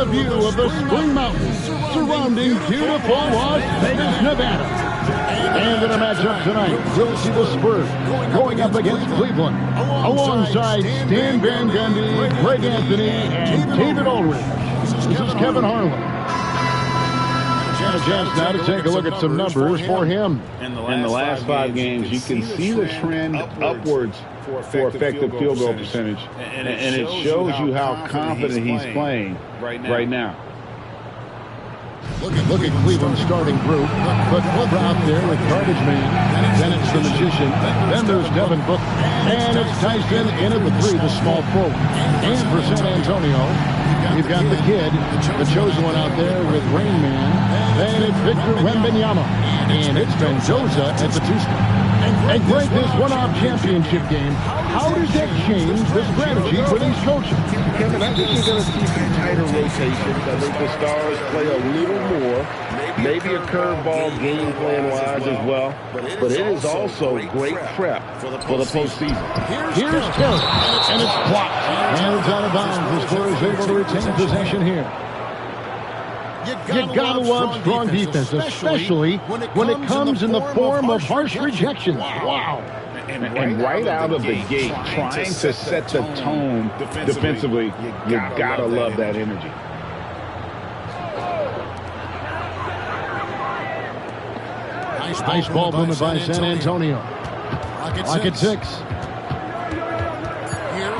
a view of the Spring Mountains surrounding beautiful Las Vegas, Nevada. And in a matchup tonight, we'll see the Spurs going up against Cleveland alongside Stan Van Gundy, Greg Anthony, and David Ulrich. This is Kevin Harlan. A chance now to take a look at some numbers for him. In the last 5 games, you can see the trend upwards for effective field goal percentage. And it shows you how confident he's playing right now. Look at Cleveland's starting group. But Booker out there with Garbage Man. Then it's the Magician. Then there's Devin Booker. And it's Tyson in at the 3, the small forward. And for San Antonio, you've got the kid, the chosen one out there with Rain Man. Then it's Victor Wembanyama. And it's Mendoza at the 2 spot. And Greg, this one-off championship game, how does that change the strategy for these coaches? Kevin, I think you're going to see some tighter rotations. I think the Stars play a little more. Maybe a curveball game plan-wise as well. But it is also great prep for the postseason. Here's Terry, and it's blocked. And it's out of bounds. The Spurs is able to retain possession here. You gotta love strong defense, especially when it comes in the form of harsh rejections. Wow. And right out of the gate, trying to set the tone defensively, you gotta love that energy. Nice ball movement by San Antonio. Clock at 6.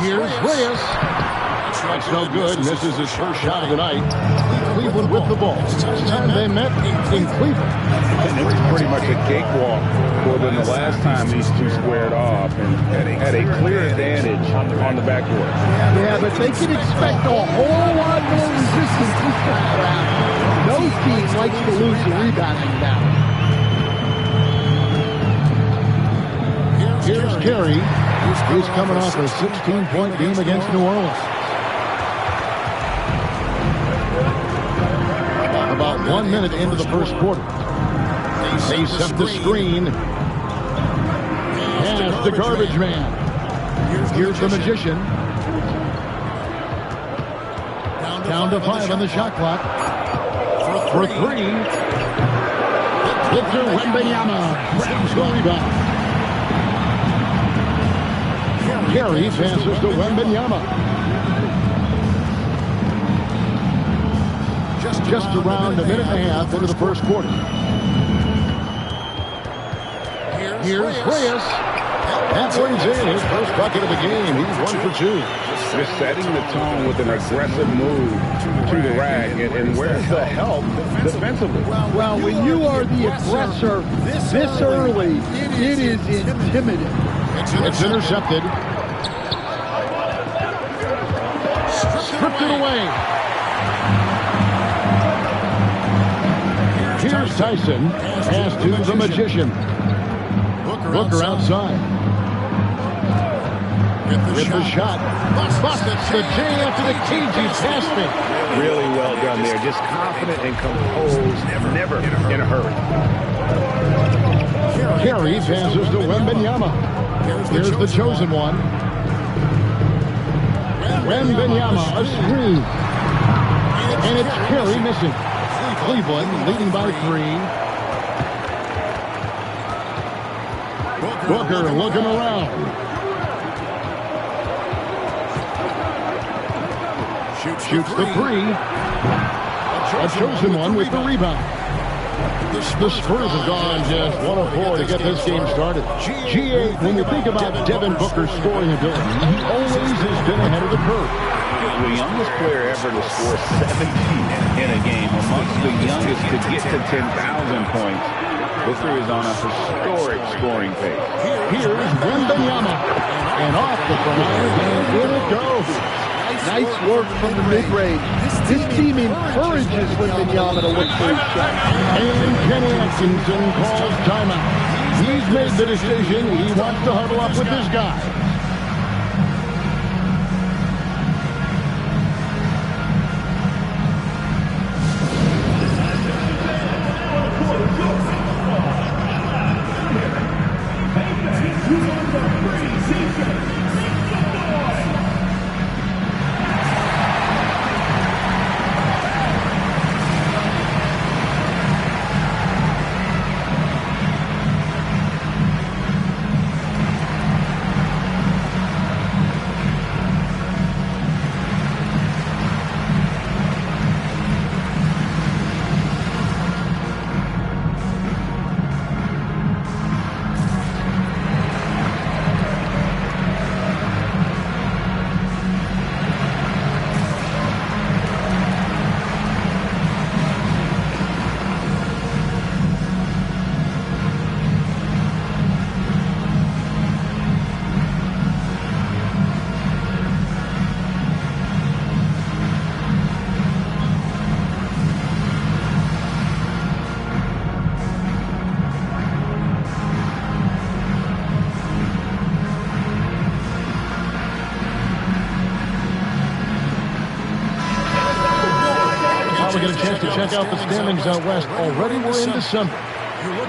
Here's Reyes. That's no good. Misses his first shot of the night. Cleveland with the ball. Last time they met in Cleveland. And it was pretty much a cakewalk for them the last time these two squared off and had a clear advantage on the backcourt. Yeah, but they can expect a whole lot more resistance this time around. No team likes to lose the rebounding battle. Here's Carey. He's coming off a 16-point game against New Orleans. About 1 minute into the first quarter. They set the screen. Pass the Garbage Man. Here's the Magician. Down to 5 on the shot clock. For 3. Victor Wembanyama grabs the rebound. Carey passes to Wembanyama. Just around a minute and a half into the first quarter. Here's Reyes. That brings in his first bucket of the game. He's 1 for 2. Just setting the tone with an aggressive move to the rack. And where's the help defensively? Well, when you are the aggressor this early, it is intimidating. It's intercepted. Stripped it away. Here's Tyson. Pass to the Magician. Booker outside. With the shot. Busts the J after the cagey pass fake. Really well done there. Just confident and composed. Never in a hurry. Carey passes to Wembanyama. Here's the chosen one. Wembanyama, a screen. And it's Carey missing. Cleveland leading by 3. Booker looking around. Shoots the 3. A chosen one with the rebound. The Spurs have gone just 1 of 4 to get this game started. G8, when you think about Devin Booker's scoring ability, he always has been ahead of the curve. The youngest player ever to score 70 in a game, amongst the youngest to get to 10,000 points. Booker is on a historic scoring pace. Here's Wembanyama. And off the front, and in it goes. Nice work from the mid-range. This team encourages Wembanyama to look for his shot. And Kenny Atkinson calls timeout. He's made the decision. He wants to huddle up with this guy. to check out the standings out west. Already we're in December.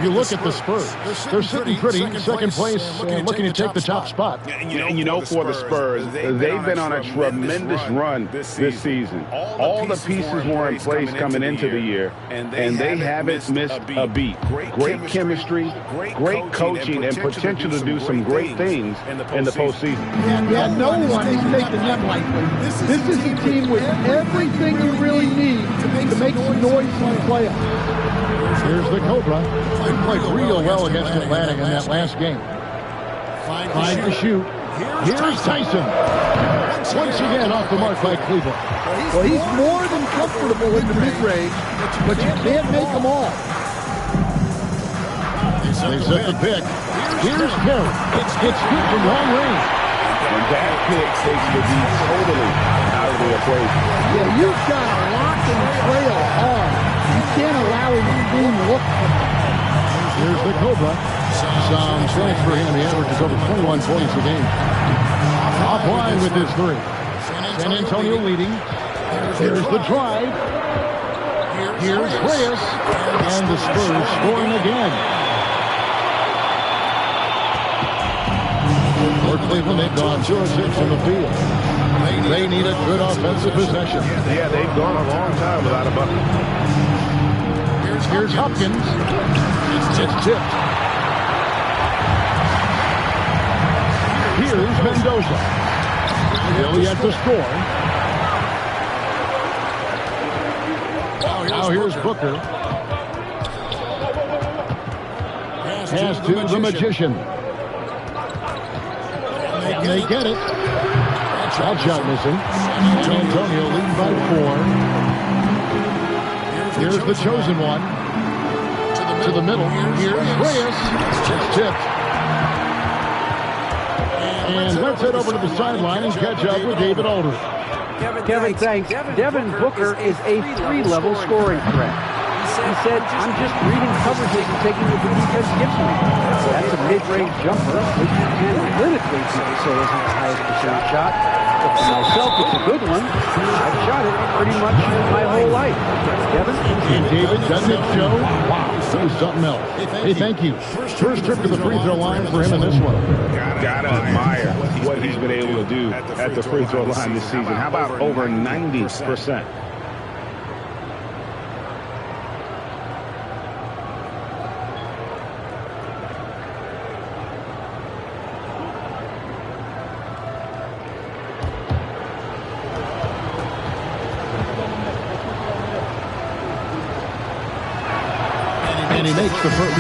You look at the Spurs. They're sitting pretty in second place and looking to take the top spot. And you know, for the Spurs, they've been on a tremendous run this season. All the pieces were in place coming into the year, and they haven't missed a beat. Great chemistry, great coaching, and potential to do some great things in the postseason. Yeah, no one is taking them lightly. This is a team with everything you really need to make some noise in the playoffs. Here's the Cobra. They played real well against Atlanta in that last game. Five to shoot. Here's Tyson. Once again off the mark by Cleveland. Well, he's more than comfortable in the mid-range, but you can't make them all. They set the pick. Here's Perry. It's good from long range. And that pick takes the beat totally out of the equation. Yeah, you've got to lock and trail hard. You can't allow him to clean look. Here's the Cobra. Some points for him. He averages over 21 points a game. Offline with his three. San Antonio leading. Here's the drive. Here's Reyes. And the Spurs scoring again. For Cleveland, they've gone 2 of 6 in the field. They need a good offensive possession. Yeah, they've gone a long time without a bucket. Here's Hopkins. It's tipped. Here's Mendoza. Still yet to score. Now here's Booker. Pass to the Magician. And they get it. That shot missing. San Antonio leading by 4. Here's the chosen one. To the middle. Here's Reyes. It's tipped. And let's head over to the sideline and catch up with David Aldridge. Kevin, thanks. Devin Booker is a 3-level scoring threat. He said, I'm just reading coverages and taking what the defense gives me. That's a mid-range jumper, which analytically people say isn't the highest percentage shot. But for myself, it's a good one. I've shot it pretty much my whole life. Kevin? And David, doesn't it show? Wow, that was something else. Hey, thank you. First trip to the free throw line for him in this one. Gotta admire what he's been able to do at the free throw line this season. How about over 90%? And he makes the first.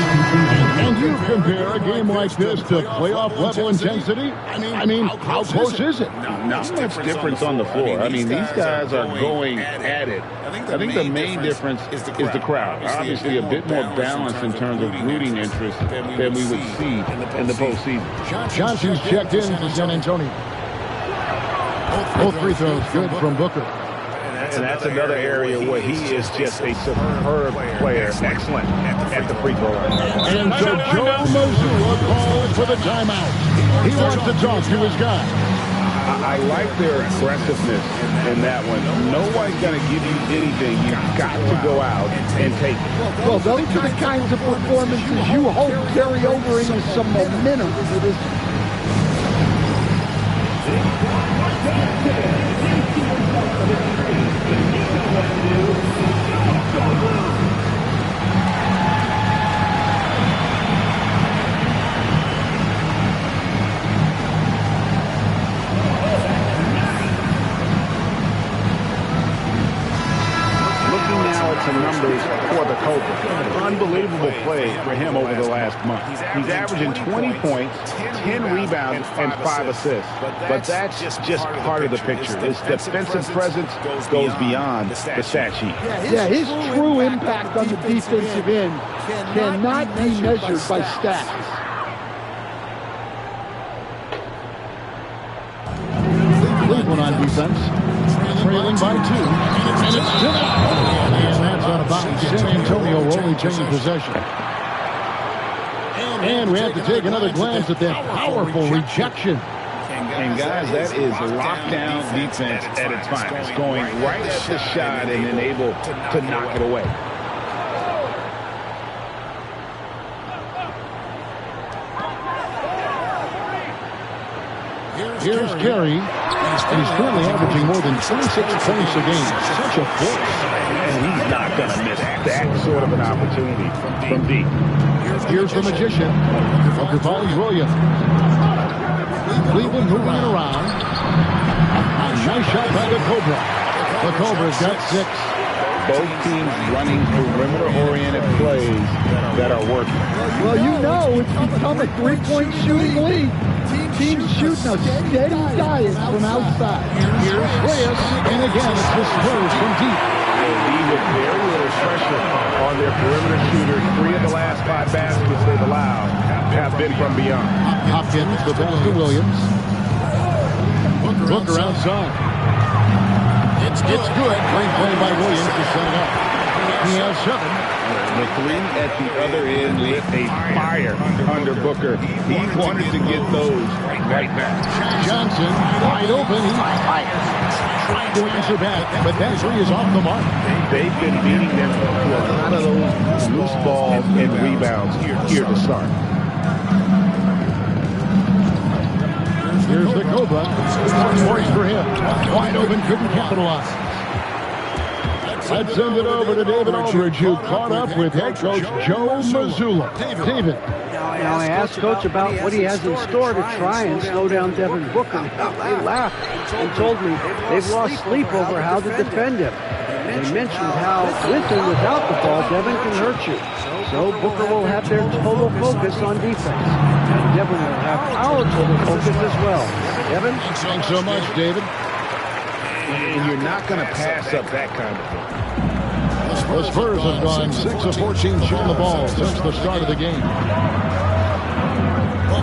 And you compare a game like this to playoff level intensity? I mean, how close is it? Not much difference on the floor. I mean, these guys are going at it. I think the main difference is the crowd. Obviously, a bit more balanced in terms of rooting interest than we would see in the postseason. Johnson's checked in for San Antonio. Both free throws good from Booker. And that's another area where he is just a superb player. Excellent at the free throw line. And so Joe Mazzulla calls for the timeout. He wants to talk to his guy. I like their aggressiveness in that one. No one's going to give you anything. You've got to go out and take it. Well, those are the kinds of performances you hope carry over into some momentum for this. Some numbers for the Cobra. Unbelievable play for him over the last month. He's averaging 20 points, 10 rebounds, and 5 assists. But that's just part of the picture. His defensive presence goes beyond the stat sheet. Yeah, his true impact on the defensive end cannot be measured by stats. Cleveland on defense. Trailing by 2. And it's still and that's on about San Antonio only taking possession. And we have to take another glance at that powerful rejection. And guys, that is lockdown defense at its finest, going right at the shot and then able to knock it away. Here's Carey. He's currently averaging more than 26 points a game. Such a force. And he's not going to miss that sort of an opportunity from deep. Here's the magician, Monty Williams. Cleveland moving around. Nice shot by the Cobra. The Cobra's got 6. Both teams running perimeter-oriented plays that are working. Well, you know it's become a three-point shooting league. Teams shooting a steady diet from outside. Here's Reyes, and again it's the Spurs from deep. With very little pressure on their perimeter shooters. 3 of the last 5 baskets they've allowed have been from beyond. Hopkins, the pass to Williams. Booker outside. It's good. Great play by Williams to set it up. He has 7. The 3 at the other end lit a fire under Booker. He wanted to get those right back. Johnson, wide open. He fires. Trying to answer back, but that 3 is off the mark. They've been beating them to a lot of those loose balls and rebounds here to start. Here's the Cobra. 1 points for him. Wide open, couldn't capitalize. Let's send it over to David Aldridge, who caught up with head coach Joe Mazzulla. David. Now, I asked Coach about what he has in store to try and slow down Devin Booker. They laughed and told me they've lost sleep over how to defend him. They mentioned how, with and without the ball, Devin can hurt you. So Booker will have their total focus on defense. And Devin will have our total focus as well. Devin? Thanks so much, David. And you're not going to pass up that kind of thing. The Spurs have gone 6 of 14 shooting the ball since the start of the game.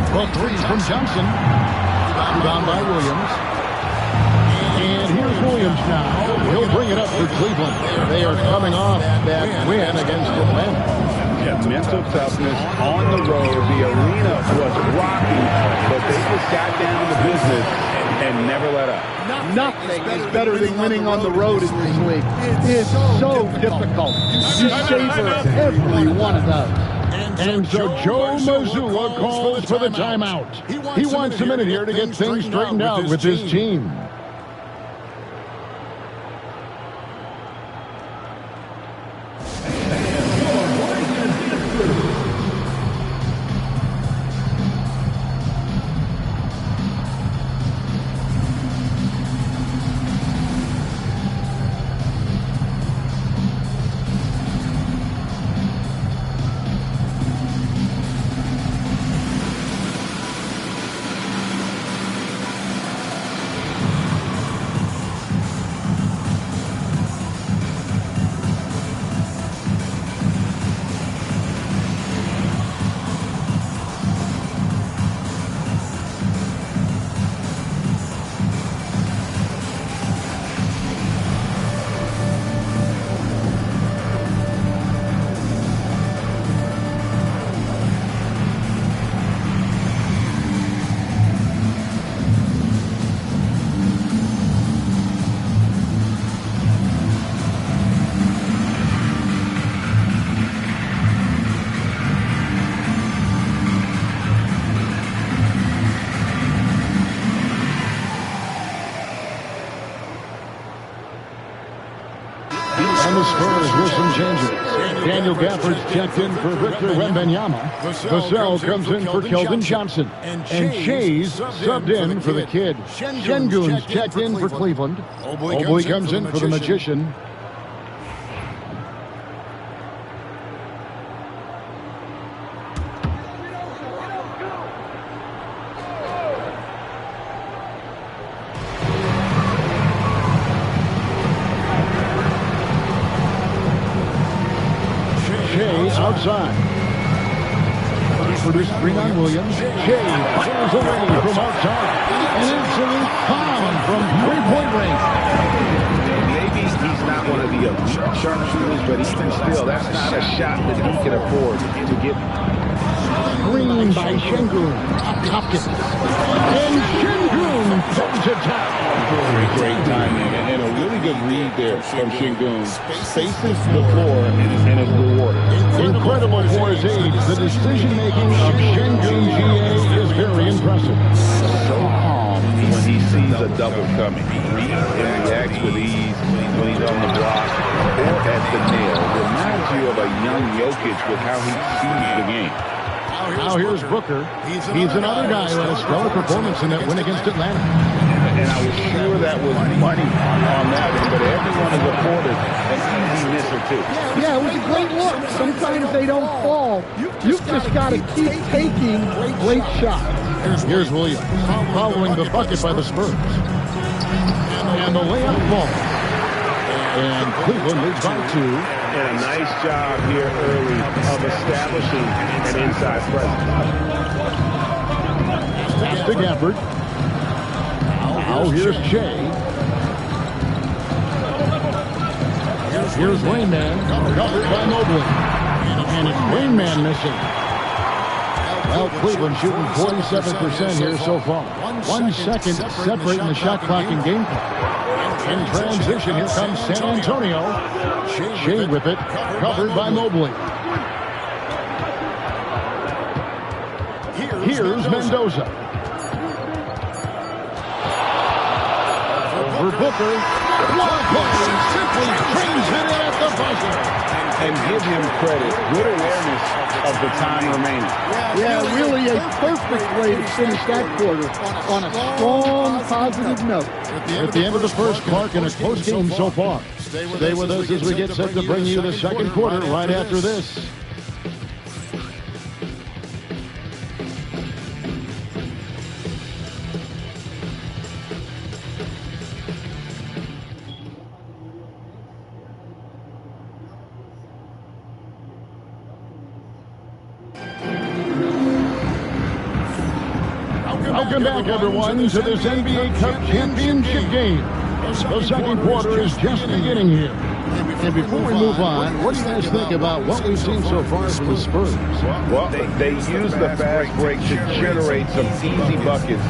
The 3 from Johnson. Rebound by Williams. And here's Williams now. He'll bring it up for Cleveland. They are coming off that win against Atlanta. Yeah, mental toughness on the road. The arena was rocking, but they just got down to business and never let up. Nothing is better than winning on the road in this league. It's so difficult. You savor every one of those. And so Joe Mazzulla calls for the timeout. He wants a minute here to get things straightened out with his team. And the Spurs with some changes. Daniel Gafford's checked in for Victor Wembanyama. Vassell comes in for Keldon Johnson. And Shays subbed in for the kid. Şengün's checked in for Cleveland. Oboy comes in for the Magician. Outside. For this screen on Williams. Shea fires away from outside. An absolute bomb from three-point range. Maybe he's not one of the sharpshooters, but even still, that's not a shot that he can afford to get. Screen by Şengün. Hopkins. And Şengün pulls it down. Great timing and a really good read there from Şengün. Spaces the floor and is rewarded. Incredible for his age. The decision-making of Şengün GA is very impressive. So calm when he sees a double coming. Reads and reacts with ease when he's on the block or at the nail. Reminds you of a young Jokic with how he sees the game. Now here's Booker. He's another guy who had a stellar performance in that win against Atlanta. And I was sure that was money on that one, but everyone is afforded an easy misser too. Yeah, it was a great look. Sometimes they don't fall. You've just got to keep taking great shots. Here's Williams following the bucket by the Spurs. And the layup falls. And Cleveland leads by 2. And a nice job here early of establishing an inside presence. Pass to Gafford. Now here's Shea. Here's Rainman. Covered by Mobley. And it's Rainman missing. Well, Cleveland shooting 47% here so far. 1 second separating the shot clock and game clock. In transition, here comes San Antonio. Shea with it, covered by Mobley. Here's Mendoza. Over Booker. Booker simply brings it in at the buzzer. And give him credit. Good awareness of the time remaining. Yeah, really a perfect way to finish that quarter on a strong, positive note. At the end of the first, Clark, in a close game so far. Stay with us as we get set to bring you the second quarter right after this. Welcome back, everyone, to this NBA Cup Championship game. The second quarter is just beginning here. And before we move on, what do you guys think about what we've seen so far from the Spurs? Well, they use the fast break to generate some easy buckets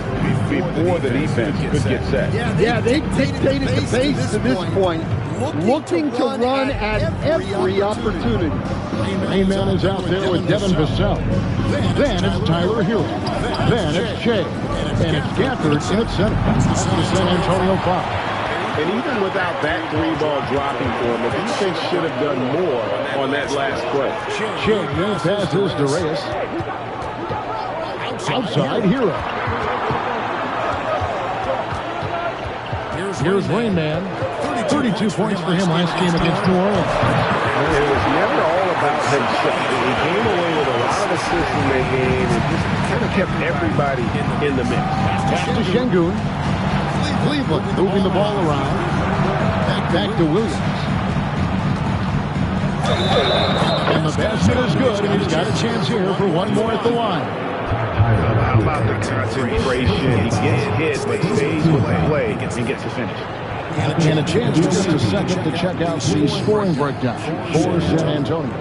before the defense could get set. Yeah, they dictated the pace to this point, looking to run at every opportunity. Rainman is out there with Devin Vassell. Then it's Tyler Hero. Then it's Shea. And it's Gafford in at center. The San Antonio foul. And even without that 3-ball dropping for him, the defense should have done more on that last play. Shea passes to Reyes. Outside Hero. Here's Rainman. 32 points for him last game against New Orleans. It was never all about himself. He came away with a lot of assists in that game and just kind of kept everybody in the mix. Back to Şengün. Cleveland moving the ball around. Back to Williams. And the basket is good, and he's got a chance here for one more at the line. How about the concentration? He gets hit, but stays with the play and gets the finish. And a chance for just a second to check out the scoring breakdown for San Antonio.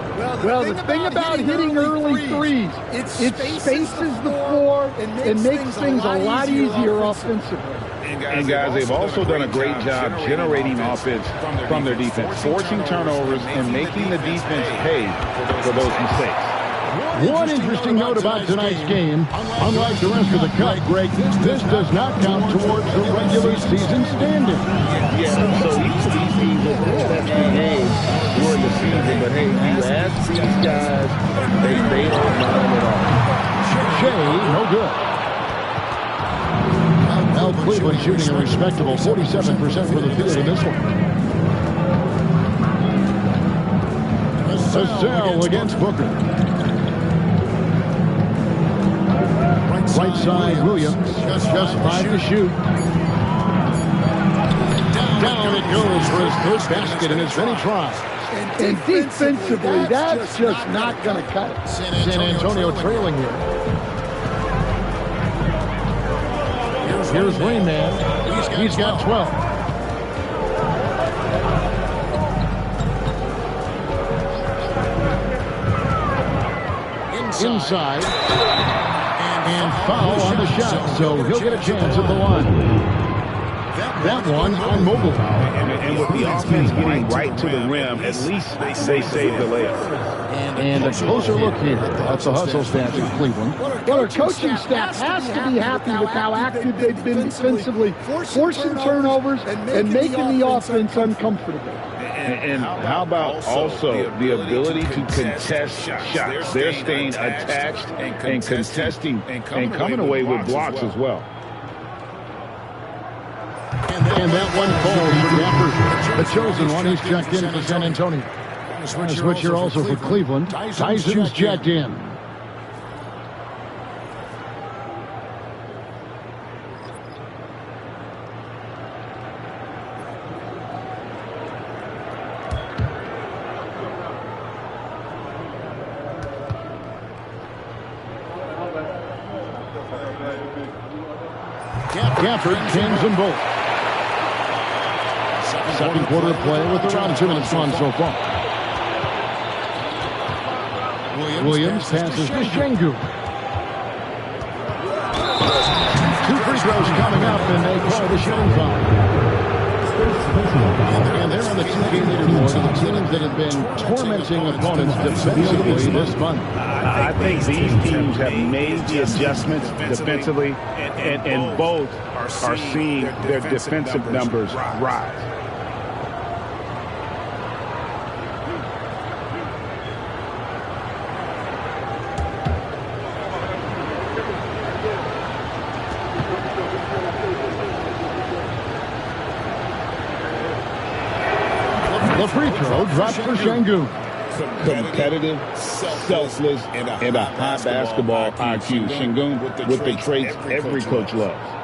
Well, the thing about hitting early threes, it spaces the floor and makes things a lot easier offensively. And guys, they've also done a great job generating offense from their defense, forcing turnovers and making the defense pay for those mistakes. One interesting note about tonight's game, unlike the rest of the cup, Greg, this does not count towards the regular season standing. Yeah, so each of these teams have had extra games during the season, but hey, you ask these guys, they don't mind at all. Shea, no good. Now Cleveland shooting a respectable 47% for the field in this one. Vassell against Booker. Right side, Williams. Just 5 to shoot. Down it goes for his first basket in as many tries. And defensively, that's just not going to cut it. San Antonio trailing here. Here's Rainman. He's got 12. inside. And foul on the shot, so he'll get a chance at the line. That one on mobile. And with the offense getting right to the rim, at least they save the layup. And a closer look here. That's the hustle stats in Cleveland. Well, our coaching staff has to be happy with how active they've been defensively, forcing turnovers and making the offense uncomfortable. And how about also the ability to contest shots? They're staying attached and contesting and coming away with blocks as well. And that one falls for Gafford. The chosen one, he's checked in for San Antonio. A switcher also for Cleveland. Tyson's checked in. Gafford cans them both. Second quarter play with around 2 minutes gone so far. Williams passes to Şengün. 2 free throws coming up, and they call the shooting foul. And they're on the 2-game leaderboard of the teams that have been tormenting opponents defensively this month. I think these teams have made the adjustments defensively, and both are seeing their defensive numbers rise. The free throw drops for Şengün. Competitive, selfless, and a high basketball IQ. Şengün with the traits every coach loves.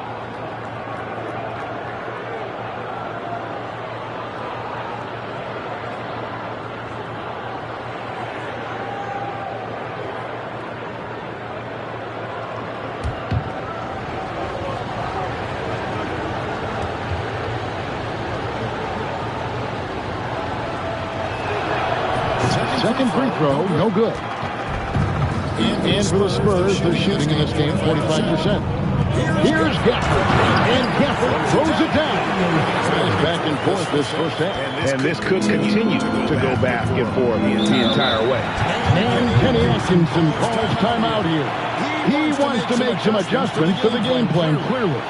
Second free throw, no good. And for the Spurs, they're shooting in this game 45%. Here's Gafford. And Gafford throws it down. It's back and forth this first half. And this could continue to go back and forth the entire way. And Kenny Atkinson calls timeout here. He wants to make some adjustments to the game plan, clearly.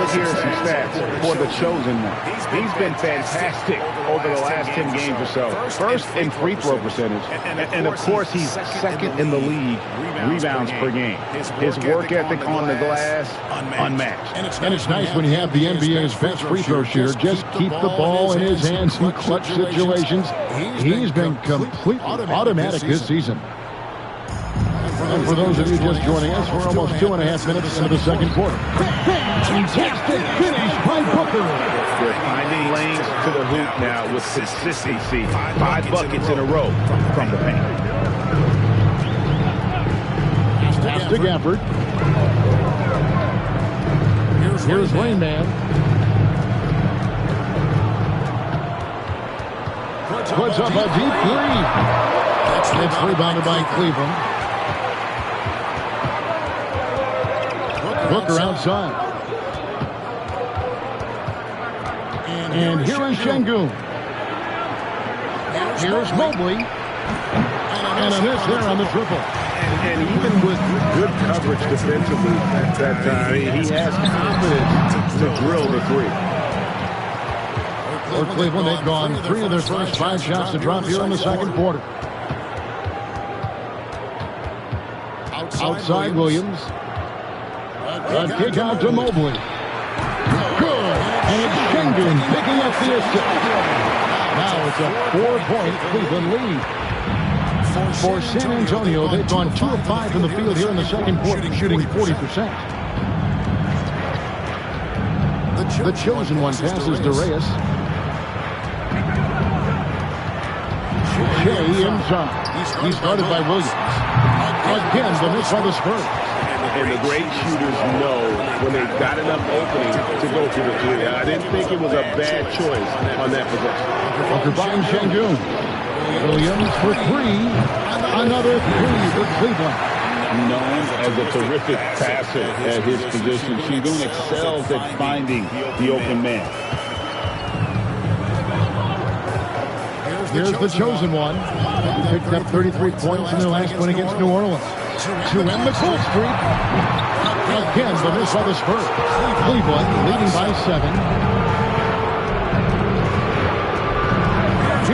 Here are some stats for the chosen one. He's been fantastic over the last 10 games or so. First in free throw percentage, and of course he's second in the league rebounds per game. His work ethic on the glass, unmatched. And it's nice when you have the NBA's best free throw shooter just keep the ball in his hands in clutch situations. He's been completely automatic this season. And for those of you just joining us, we're almost 2.5 minutes into the second quarter. Fantastic finish by Booker. They're finding lanes to the hoop now with consistency. 5 buckets in a row from the paint. Pass to Gafford. Here's Rain Man. puts up a deep three. It's rebounded by Cleveland. Booker outside. And here is Şengün. Here's Mobley. And a miss there on the triple. And even with good coverage defensively at that time, he has confidence to drill the three. For Cleveland, they've gone 3 of their first 5 shots to drop here in the second quarter. Outside Williams. A kick out to Mobley. Good. And it's Şengün picking up the assist. Now it's a 4-point Cleveland lead. For San Antonio, they've gone 2 of 5 from the field here in the second quarter, shooting 40%. The chosen one passes to Reyes. Shea inside. He's guarded by Williams. Again, the miss by the Spurs. And the great shooters know when they've got enough opening to go to the three. I didn't think it was a bad choice on that possession. Booker finds Şengün. Williams for 3. Another 3 for Cleveland. Known as a terrific passer at his position, Şengün excels at finding the open man. Here's the chosen one. He picked up 33 points in their last win against New Orleans. To end the cold streak. Again, the miss by the Spurs. Cleveland leading by 7.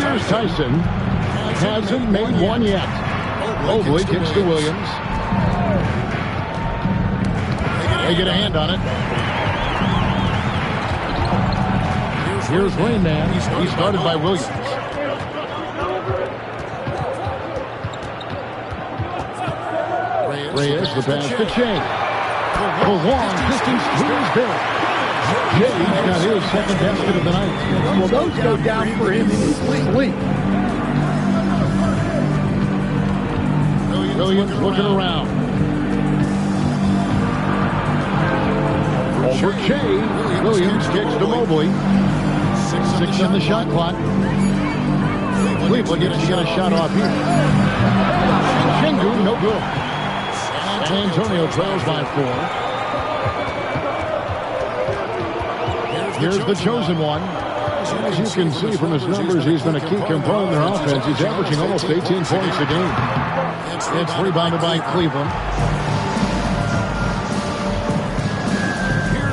Here's Tyson. Hasn't made one yet. Mobley kicks to Williams. They get a hand on it. Here's Rain Man. He's started by Williams. Reyes, the pass to Shea. The long distance three is good. Shea's got his second basket of the night. Well, those go down for him in his sleep. Williams looking around. Over Shea. Williams kicks to Mobley. 6 on the shot clock. Cleveland gets to get a shot off here. Şengün, no good. San Antonio trails by 4. Here's the chosen one. As you can see from his numbers, he's been a key component of their offense. He's averaging almost 18 points a game. It's rebounded by Cleveland.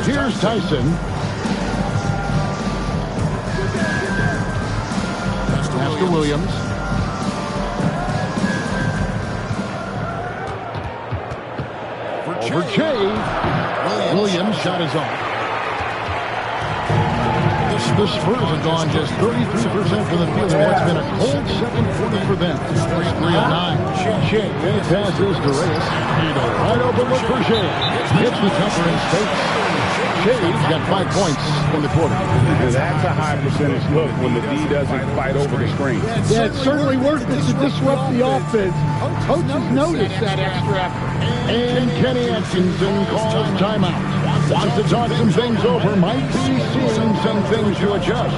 Here's Tyson. Pass to Williams. Over Shea. Williams shot is off. The Spurs have gone just 33% from the field in what's been a cold second quarter for them. 3 of 9. Shea passes to Reyes. Right open look for Shea. Hits the jumper in space. Shea's got 5 points in the quarter. That's a high percentage look when the D doesn't fight over the screen. Yeah, it's certainly worth it to disrupt the offense. Coaches notice that extra effort. And Kenny Atkinson calls timeout. Wants to talk some things over. Might be seeing some things to adjust.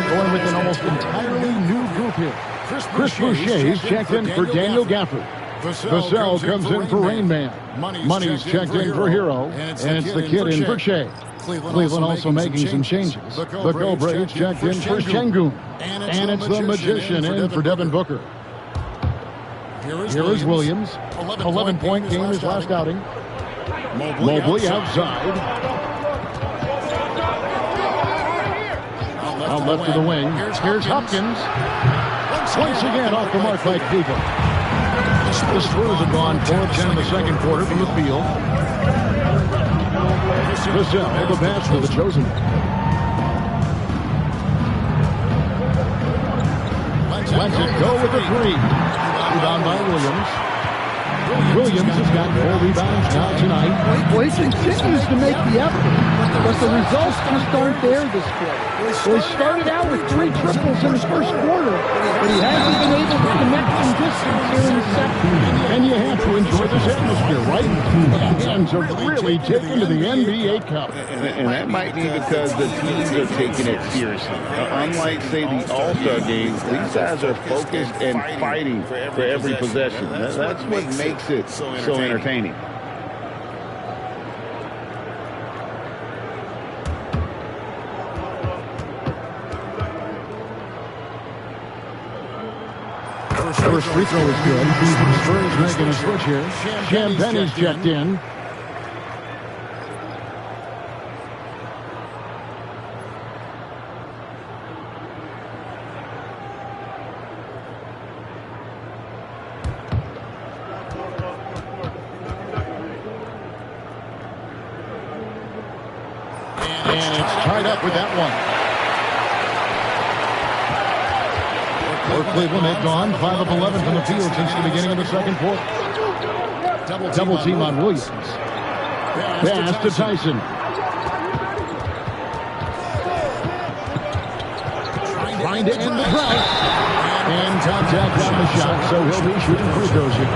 Going with an almost entirely new group here. Chris Boucher's checked in for Daniel Gafford. Vassell comes in for Rain Man. Money's checked in for Hero. And it's the kid in for Shea. Cleveland also making some changes. The Go-Braves checked in for Şengün. And it's the Magician in for Devin Booker. Here is Williams. 11-point game his last outing. Mobley outside. Out left to the wing. Here's Hopkins. Once again off the mark by Cleveland. The Spurs have gone 4 of 10 in the second quarter from the field. Vassell, the pass to the chosen. Lets it go with the 3. Rebound by Williams. Williams has got 4 rebounds now tonight. Well, he continues to make the effort, but the results just aren't there this quarter. Well, he started out with 3 triples in his first quarter, but he hasn't been able to connect some distance here in the second. And you have to enjoy this atmosphere, right? The fans are really taking to the NBA Cup. And that might be because the teams are taking it seriously. Unlike, say, the All-Star games, these guys are focused and fighting for every possession. That's what makes it so entertaining. First free throw is good. Spurs making a switch here. Champagne's checked in. And it's tied up with that one. For Cleveland, they've gone 5 of 11 from the field since the beginning of the second quarter. Double team on Williams. Pass to Tyson. Trying to end the drought. And contact on the shot, so he'll be shooting free throws here.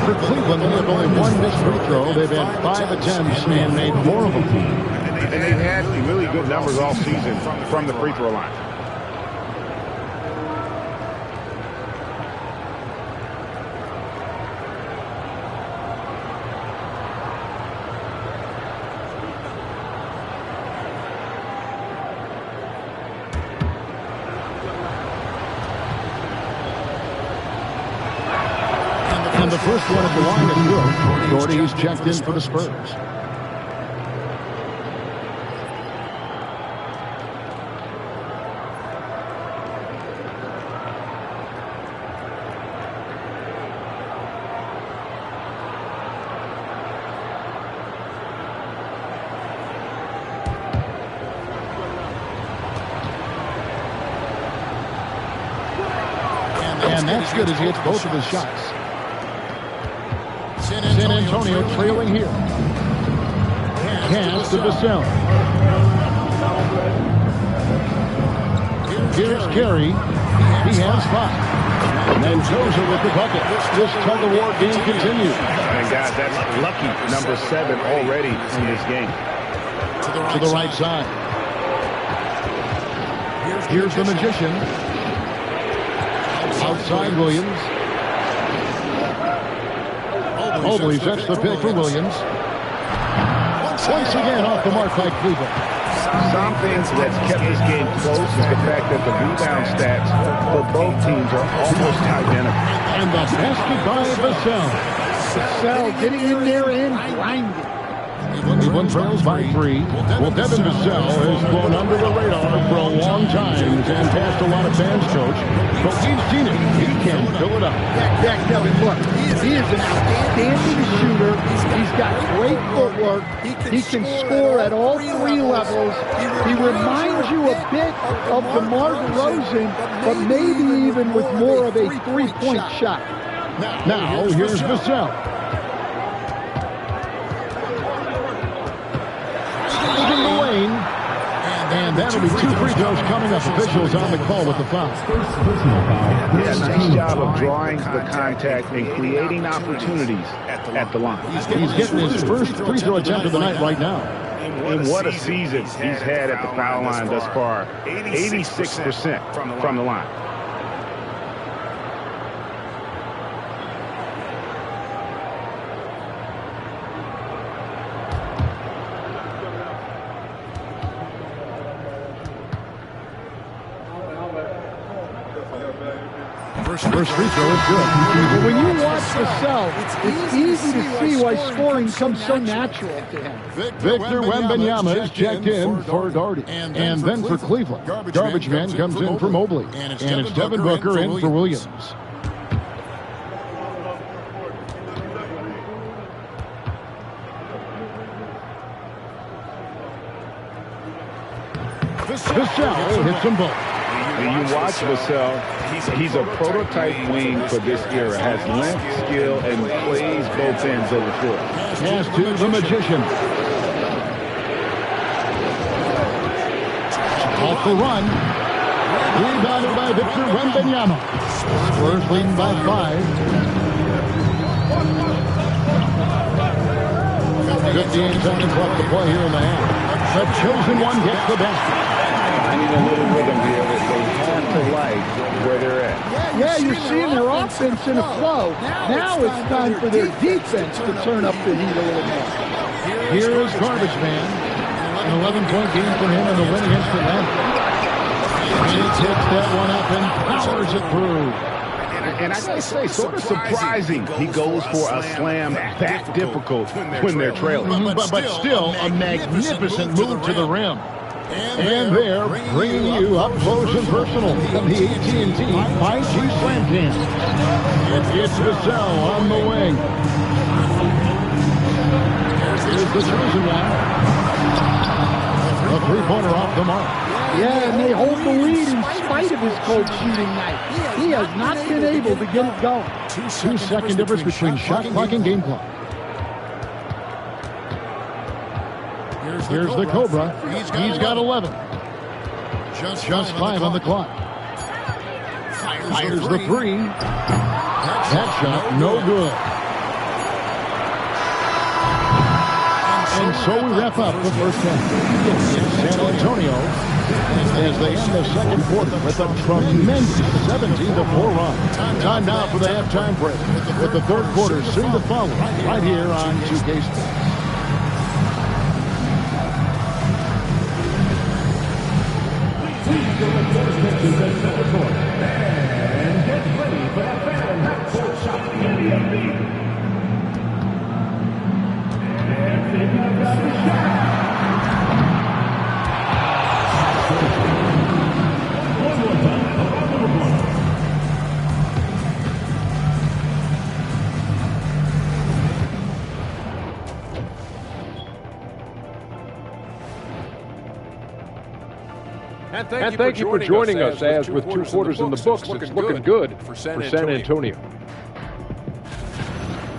For Cleveland, they have only 1 missed free throw. They've had 5 attempts and made 4 of them. And they've had really good numbers all season from the free throw line. And the first one at the line is good. Gordy's checked in for the Spurs. And that's good as he hits both of his shots. San Antonio trailing here. Pass to Vassell. Here's Carey. He has 5. And Joseph with the bucket. This tug-of-war game continues. And guys, that's lucky number 7 already in this game. To the right side. Here's the Magician. Outside Williams. Mobley sets the pick for Williams. Once again off the mark by Cleveland. Something that's kept this game close is the fact that the rebound stats for both teams are almost identical. And the basket by Vassell. Vassell getting in there and grinding. Cleveland trails by 3. Well, Devin Vassell has flown under the radar for a long time and passed a lot of fans, Coach. But we've seen it. He can fill it up. Jack Devin, look, he is an outstanding shooter. He's got great footwork. He can score at all 3 levels. He reminds you a bit of DeMar DeRozan, but maybe even with more of a 3-point shot. Now, here's Vassell. In the lane. And that'll be 2 free throws coming up. Officials on the call with the foul. Yeah, nice job of drawing the contact and creating opportunities at the line. He's getting his first free throw attempt of the night right now. And what a season he's had at the foul line thus far. 86% from the line. First free throw is good. But when you watch Vassell, it's easy to see why scoring comes so natural to him. Victor Wembanyama is checked in for Doherty. And then for Cleveland, garbage man comes in for Mobley. And it's Devin Booker in for Williams. Vassell hits them both. When you watch Vassell, he's a prototype wing for this era. Has length, skill, and plays both ends of the floor. Pass to the Magician. Off the run. Rebounded by Victor Wembanyama. Spurs leading by 5. 15 seconds left to play here in the half. The chosen one gets the basket. I need a little rhythm here. They have to like where they're at. Yeah, you're seeing their offense in a flow. Now it's time for their defense to turn up the heat a little more. Here is Garbage Man. An 11-point game for him in the win against Atlanta. He takes that one up and powers it through. And I gotta say, sort of surprising. He goes for a slam that difficult when they're trailing. But still a magnificent move to the rim. And they're bringing you up close and personal from the AT&T 5G Slam Cam. It's Vassell on the wing. Here's the chosen one. A three-pointer off the mark. Yeah, and they hold the lead in spite of his cold shooting night. He has not been able to get it going. 2-second difference between shot clock and game clock. Here's the Cobra. He's got 11. Just 5 on the clock. Fires the 3. That shot, no good. And so we wrap up the first half. San Antonio as they end the second quarter with a tremendous 17-4 run. Time now for the halftime break, with the third quarter soon to follow right here on 2K Sports. And get ready for the Fahrenheit Court Shot NBA. And taking up the shot. One more time, around the horn. And thank you for joining us as with 2 quarters in the books, it's looking good for San Antonio.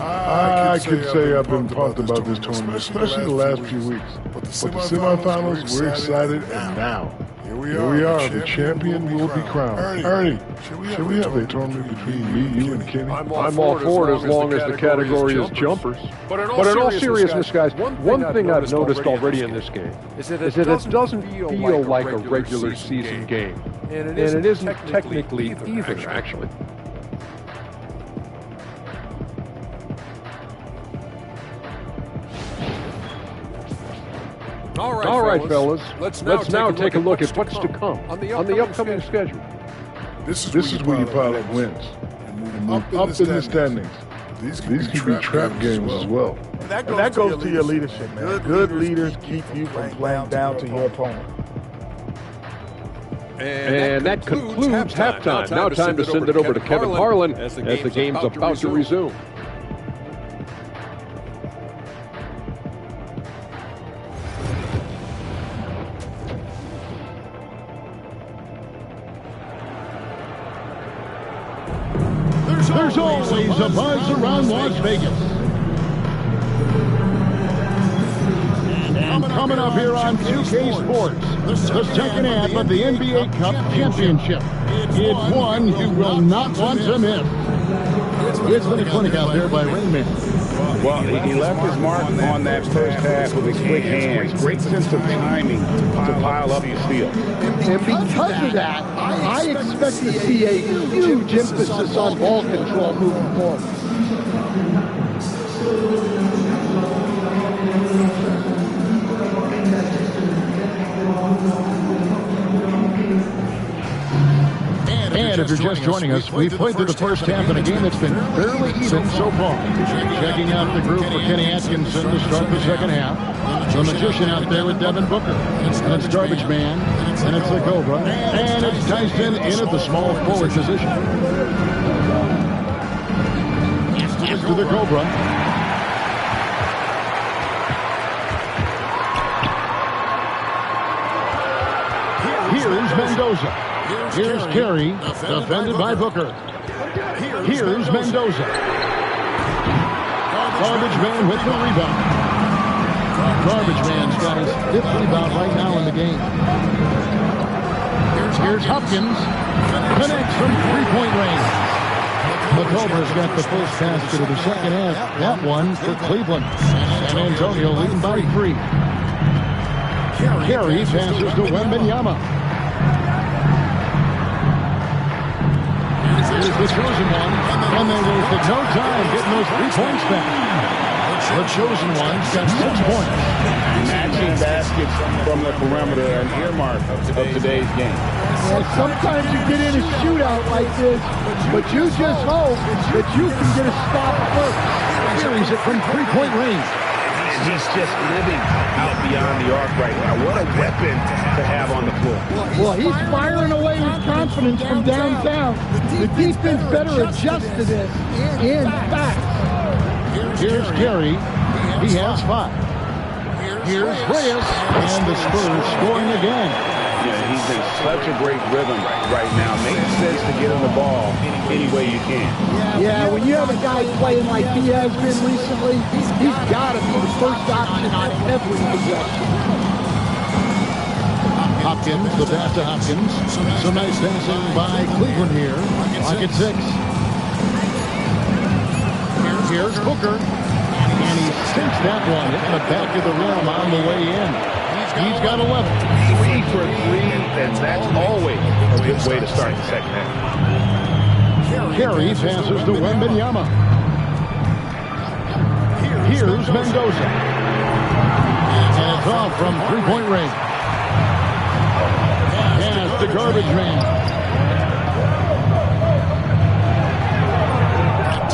I can say I've been pumped about this tournament, especially the last few weeks. But the semifinals, we're excited, and now here we are. The champion will be crowned. Ernie, should we have a tournament between me, you, and Kenny? I'm all for it as long as the category is jumpers. But in all seriousness, guys, one thing I've noticed already in this game is that it doesn't feel like a regular season game. And it isn't technically either, actually. All right, fellas. Let's now take a look at what's to come on the upcoming schedule. This is where you pile up wins and move up in the standings. These can be trap games as well. And that goes to your leadership, man. Good leaders keep you from playing down to your opponent. And that concludes halftime. Now time to send it over to Kevin Harlan as the game's about to resume. There's always a buzz around Las Vegas. And coming up here on 2K Sports, the second half of the NBA Cup Championship. It's one you will not want to miss. It's been a clinic out there by Rainman. Well, he left his mark on that first half with his quick hands. Great sense of timing to pile up the steal. And because of that, I expect to see a huge emphasis on ball control moving forward. And if you're just joining us, we've played through the first half in a game that's been fairly even so far. Checking out the group for Kenny Atkinson to start the second half. The Magician out there with Devin Booker. And it's Garbage Man. And it's the Cobra. And it's Tyson in at the small forward position. To the Cobra. Here's Mendoza. Here's Carey, defended by Booker. Here's Mendoza. Garbage Man with the rebound. Garbage Man's got his 5th rebound right now in the game. Here's Hopkins. Connects from three-point range. The Cobra's got the first basket of the second half. That one for Cleveland. San Antonio leading by 3. Carey passes to Wembanyama. Here's the chosen one, and they wasted no time getting those 3 points back. The chosen one's got 6 points. Matching baskets from the perimeter, an earmark of today's game. Well, sometimes you get in a shootout like this, but you just hope that you can get a stop first. Carries it from three-point range. He's just living out beyond the arc right now. What a weapon to have on the floor. Well, he's firing away with confidence from downtown. The defense better adjust to this. In fact, here's Carey. He has 5. Here's Reyes. And the Spurs scoring again. Yeah, he's in such a great rhythm right now. Makes sense to get him the ball any way you can. Yeah, when you have a guy playing like he has been recently, he's got to be the first option on every possession. Hopkins, the pass to Hopkins. Some nice passing by Cleveland here. Pocket 6. Here's Booker. And he sinks that one, hitting the back of the rim on the way in. He's got 11. 3 for 3, and that's always a good way to start the second half. Carey passes to Wembanyama. Here's Mendoza. And it's off from three-point range. Pass to Garbage Man.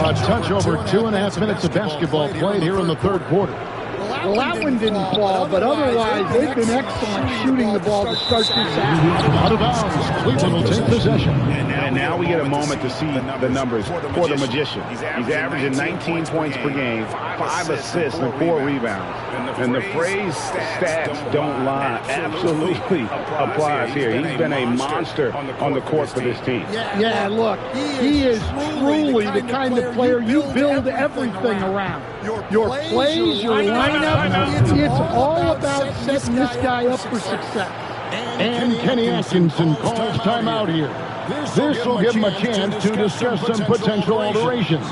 A touch over 2.5 minutes of basketball played here in the third quarter. Well, that one didn't fall, but otherwise they've been excellent shooting the ball to start this half. Out of bounds. Cleveland will take possession. And now we get a moment to see the numbers for the Magician. He's averaging 19 points per game, 5 assists, and 4 rebounds. And the phrase stats don't lie absolutely applies here. He's been a monster on the court for this team. Yeah, look, he is truly the kind of player you build everything around. Your plays, your lineup, it's all about setting this guy up for success. And Kenny Atkinson calls timeout here. This will give him a chance to discuss some potential alterations.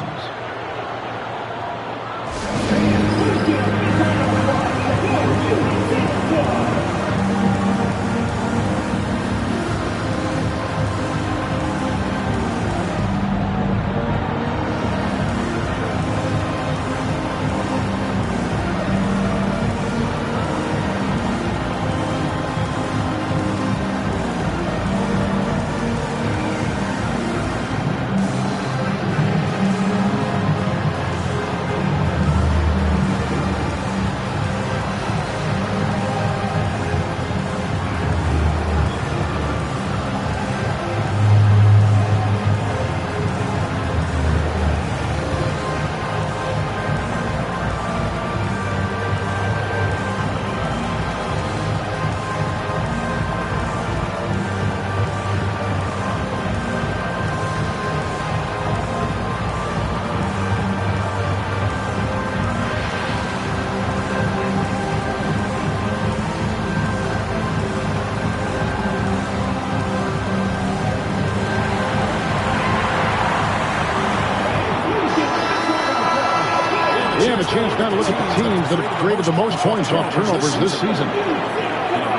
We have a chance now to look at the teams that have created the most points off turnovers this season.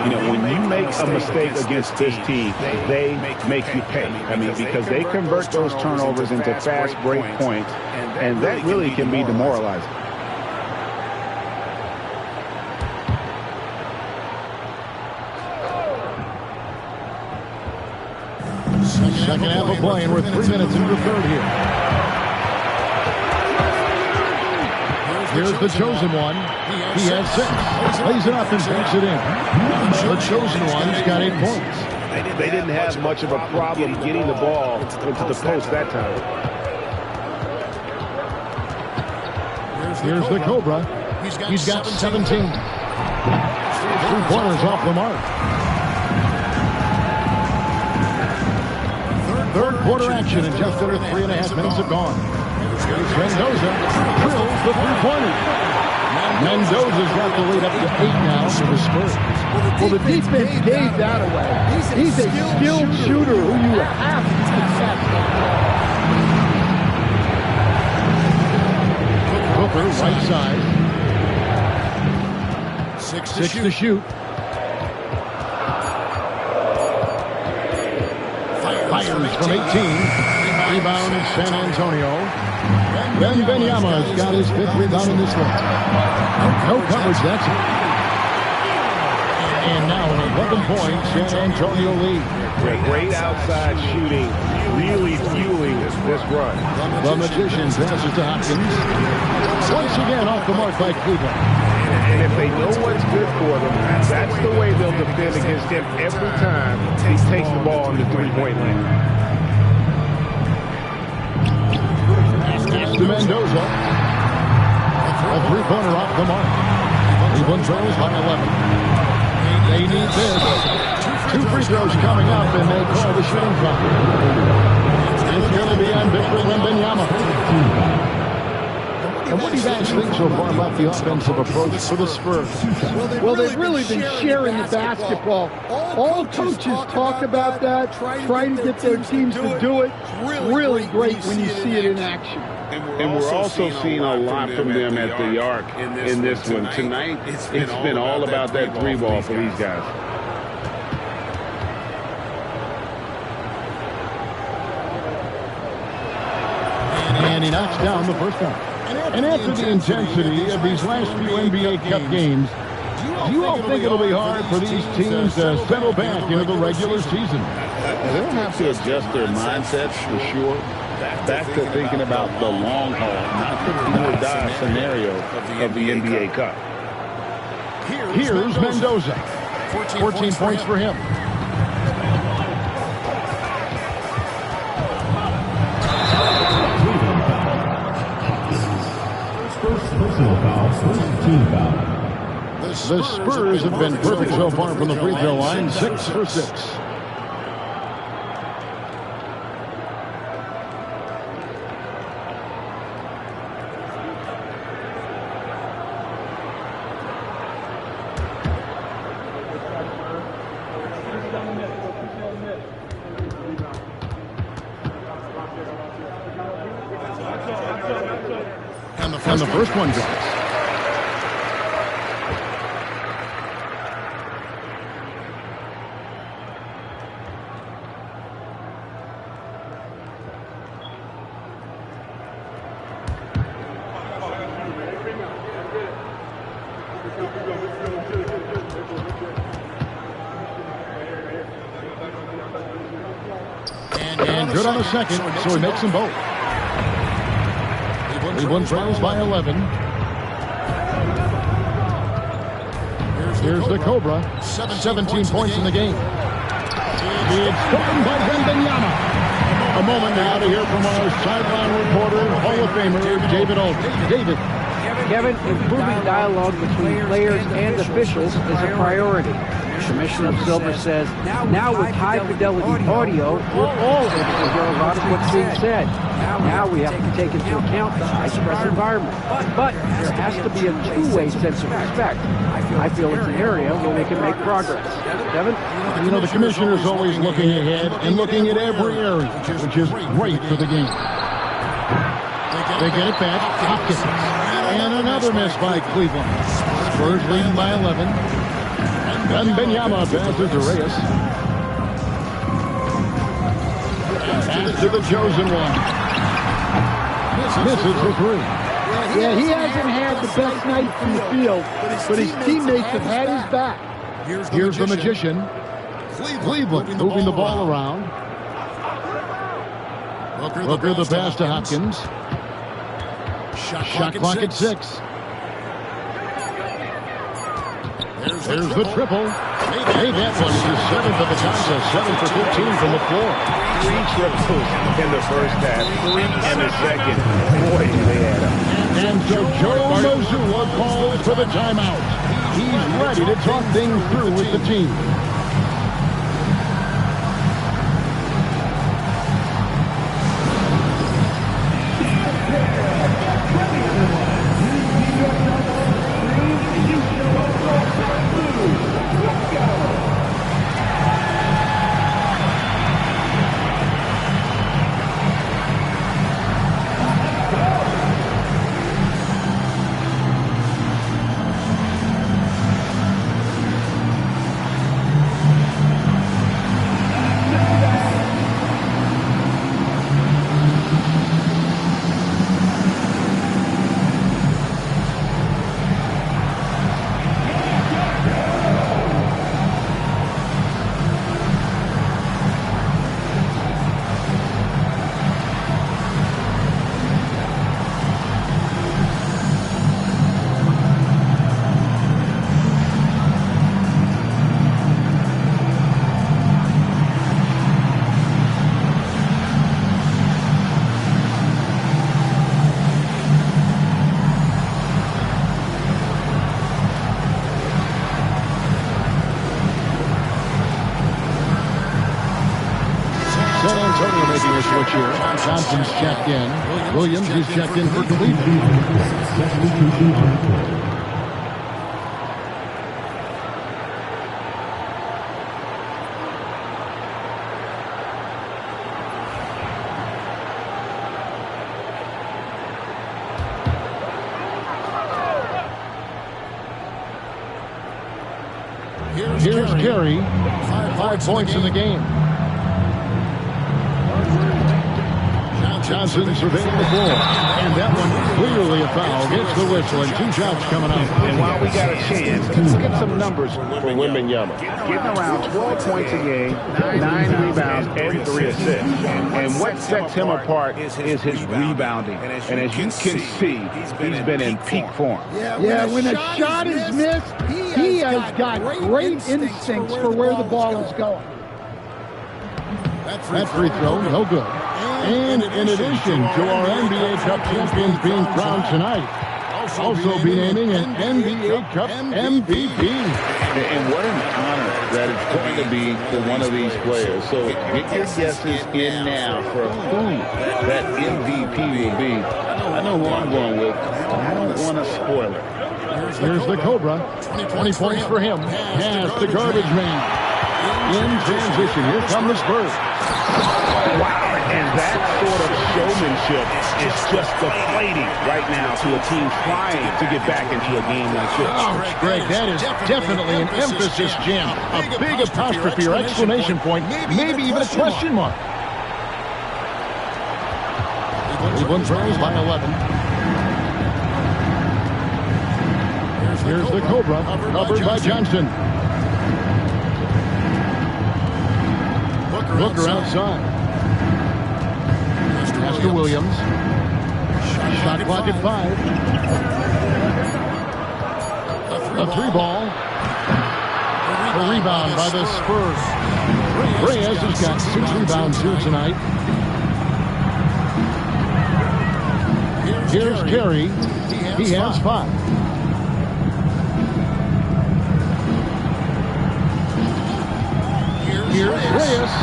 You know, when you make a mistake against this team, they make you pay. I mean, because they convert those turnovers into fast break points, and that really can be demoralizing. Second half of play, and we're 3 minutes into the third here. Here's the chosen one. He has 6. Lays it up and banks it in. The chosen one's got 8 points. They didn't have much of a problem getting the ball into the post that time. Here's the Cobra. He's got 17. 3-pointers off the mark. Third quarter action, and just under 3.5 minutes have gone. Here's Mendoza. Drills the 3-pointer. Mendoza's got the lead up to 8 now for the Spurs. Well, the defense gave that away. He's a skilled shooter who you have to accept. Hooker, right side. 6 to shoot. Fires from 18. Rebound San Antonio. Wembanyama's got his 5th rebound in this one. No coverage, that's it. And now an 11-point San Antonio lead. Great outside shooting, really fueling this run. The Magician passes to Hopkins. Once again off the mark by Cleveland. And if they know what's good for them, that's the way they'll defend against him every time he takes the ball on the 3-point line. To Mendoza. A 3-pointer off the mark. Cleveland trails by 11. They need this. 2 free throws coming up, and they call the shooting foul. It's going to be on Victor Wembanyama. And what do you guys think so far about the offensive approach for the Spurs? Well, they've really been sharing the basketball. All coaches talk about that, try to get their teams to do it. Really great when you see it in action. And we're also seeing a lot from them at the arc in this one. Tonight, it's been all about that 3-ball for these guys. And he knocks down the first one. And after the intensity of these last few NBA Cup games, do you all think it'll be hard for these teams to settle back into the regular season? They'll have to adjust their mindsets for sure. Back to thinking about the long haul, not the do-or-die scenario of the NBA Cup. Here's Mendoza. 14 points for him. The Spurs have been perfect so far from the free throw line, 6 for 6. And the first one goes. And good on the second, so he makes them both. Cleveland trails by 11. Here's the Cobra. 17 points in the game. It's stolen by Wembanyama. A moment now to hear from our sideline reporter, Hall of Famer David Aldridge. David. Kevin, improving dialogue between players and officials is a priority. Commissioner Silver says, now with high-fidelity audio, we're all able to hear a lot of what's being said. Now we have to take into account the high-stress environment. But there has to be a two-way sense of respect. I feel it's an area where we can make progress. Kevin? You know, the commissioner's always looking ahead and looking at every area, which is great for the game. They get it back. Hopkins. And another miss by Cleveland. Spurs leading by 11. Wembanyama passes to Reyes. Pass to the chosen one. Misses for 3. Yeah, he hasn't had the best night from the field, but his teammates have had his back. Here's the Magician. Cleveland moving the ball around. Booker the pass to Hopkins. Shot clock at 6. There's the triple. Made that one his 7th of the contest. 7 for 15 from the floor. 3 triples in the first half, 3 in the second. Boy, do they add up. And so Joe Mazzulla calls for the timeout. He's ready to talk things through with the team. San Antonio making a switch here. Johnson's checked in. Williams is checked in for Cleveland. Here's Carey. 5 points in the game. Johnson surveying the floor. And that one clearly a foul. Gets the whistle and 2 shots coming up. And while we got a chance, look at some numbers for Wembanyama. Getting around 12 points a game, 9 rebounds, and 3 assists. And what sets him apart is his rebounding. And as you can see, he's been in peak form. Yeah, when a shot is missed, he has got great instincts for where the ball is going. That free throw, no good. And in addition to our NBA Cup champions being crowned tonight, also be naming an NBA Cup MVP. And what an honor that it's going to be for one of these players. So get your guesses in now for who that MVP will be. I know who I'm going with. I don't want to spoil it. Here's the Cobra. 20 points for him. Pass the garbage man. In transition, here come the Spurs. Wow, and that sort of showmanship is just deflating right now to a team trying to get back into a game like this. Ouch, Greg, that is definitely an emphasis jam. A big apostrophe or exclamation point, maybe even a question mark. Cleveland trails by 11. Here's the Cobra, covered by Johnson. Booker outside. Pass to Williams. Shot clock at 5. A 3-ball. A rebound by the Spurs. Reyes has got 6 rebounds here tonight. Here's Carey. He has 5. Here's Reyes.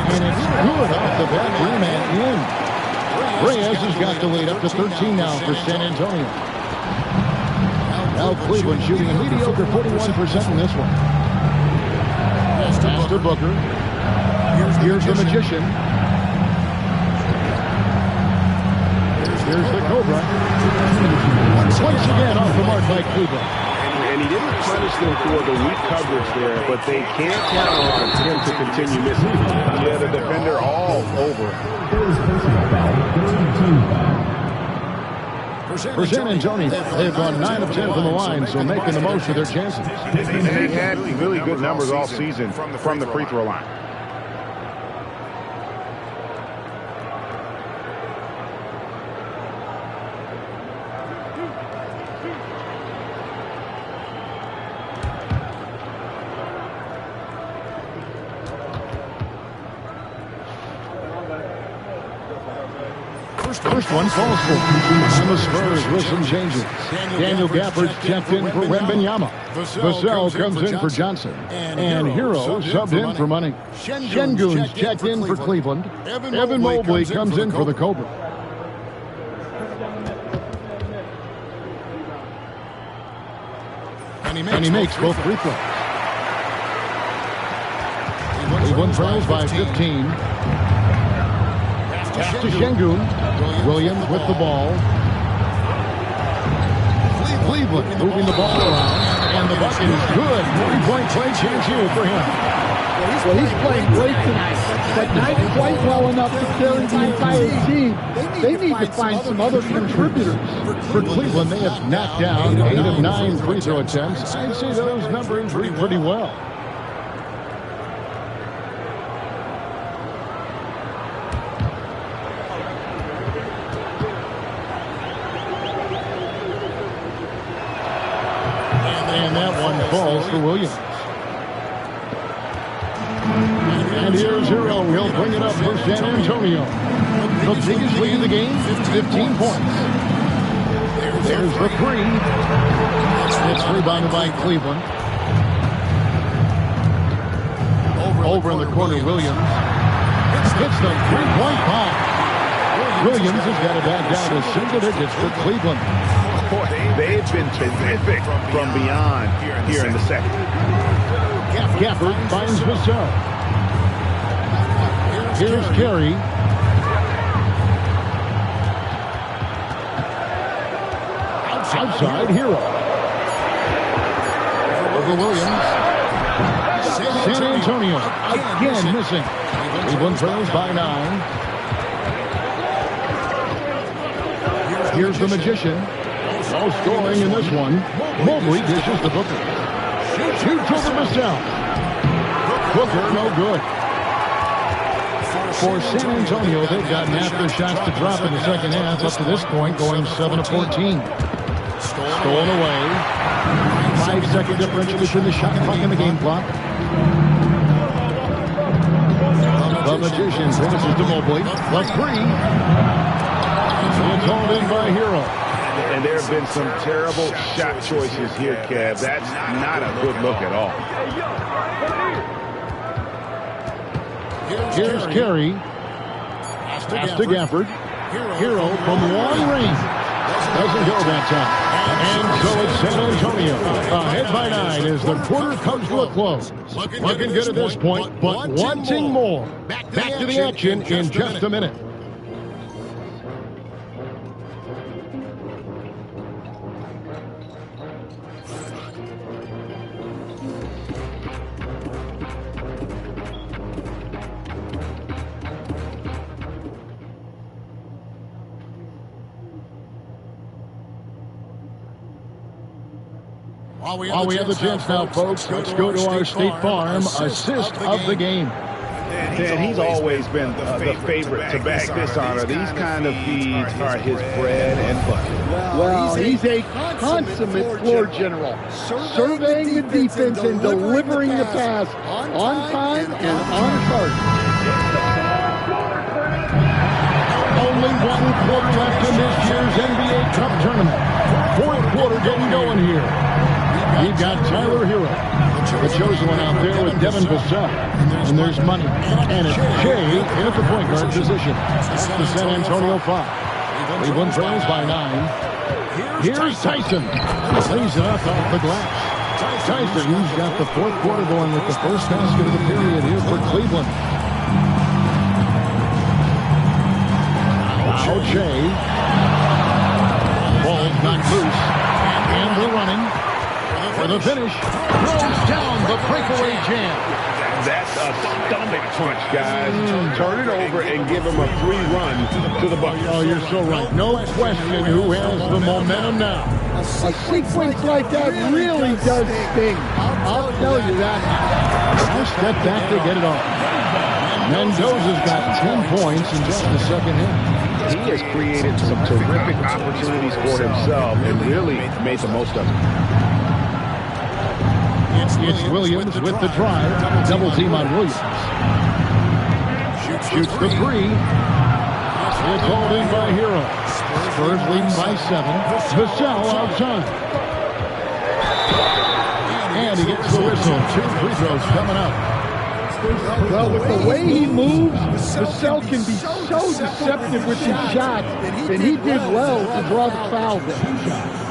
And it's good off the back rim and in. Reyes has got the lead up to 13 now for San Antonio. Now Cleveland shooting a mediocre 41% in this one. Pass to Booker. Here's the Magician. Here's the Cobra. Once again off the mark by Cleveland. And he didn't punish them for the weak coverage there, but they can't count on him to continue missing. He had a defender all over. For San Antonio, they've gone 9 of 10 from the line, so making the most of their chances. And they've had really good numbers all season from the free throw line. First one falls for. And the Spurs with some changes. Daniel Gafford's checked in for Wembanyama. Vassell comes in for Johnson. And Hero subbed in for Money. Şengün's checked in for Cleveland. Evan Mobley comes in for the Cobra. And he makes both free throws. Cleveland trails by 15. Pass to Şengün. Williams with the ball. Cleveland moving the ball around. And the bucket is good. 3-point play chance here for him. Well, he's playing great tonight, but not quite well enough to carry the entire team. They need to find some other contributors. For Cleveland, they have knocked down 8 of 9 free throw attempts. I'd say those numbers read pretty well. And that one falls for Williams. And here's Hero. He'll bring it up for San Antonio. The biggest lead of the game, 15 points. There's the three. It's rebounded by Cleveland. Over in the corner, Williams. Hits the three-point bomb. Williams has got it back down to single digits for Cleveland. Boy, they've been terrific from beyond here in the second. Gafford finds Vassell. Here's Carey. Outside, Hero. Over Williams. San Antonio again missing. Cleveland trails by 9. Here's the Magician. No scoring in this one. Mobley dishes the Booker. Shoots over Vassell. Booker, no good. For San Antonio, they've gotten half their shots to drop in the second half up to this point, going 7 of 14. Stolen away. 5-second differential between the shot clock and the game clock. The Magician finishes to Mobley. The three. It's hauled in by Hero. And there have been some terrible shot choices here, Kev. That's not a good look at all. Here's Carey. Pass to Gafford. Hero from long range. Doesn't go that time. And so it's San Antonio. Ahead by 9 as the quarter comes to a close. Looking good at this point, but wanting more. Back to the action in just a minute. While we have the chance now, folks, let's go to our State Farm assist of the game. Dan, he's always been the favorite to bag this honor. These kind of feeds are his bread and butter. Well, he's a consummate floor general, surveying the defense and delivering the pass on time and on target. Only one quarter left in this year's NBA Cup tournament. Fourth quarter getting going here. We've got Tyler Hero, the chosen one out there with Devin Vassell. And there's Money. And it's Jay in at the point guard position. That's the San Antonio 5. Cleveland trails by 9. Here's Tyson. Lays it up off the glass. Tyson, who's got the fourth quarter going with the first basket of the period here for Cleveland. Now Jay. Ball's not loose. And they're running. For the finish, throws down the breakaway jam. That's a stomach punch, guys. Turn it over and give him a free run to the bucket. Oh, you're so right. No question who has the momentum now. A sequence like that really does sting. I'll tell you that. I'll step back to get it off. Mendoza's got 10 points in just the second half. He has created some terrific opportunities for himself and really made the most of it. It's Williams with the drive. Double team on Williams. Shoots the three. It's hauled in by Hero. Spurs leading by 7. Vassell outside. And he gets the whistle. 2 free throws coming up. Well, with the way he moves, Vassell can be so deceptive with his shots, and he did well to draw the foul there.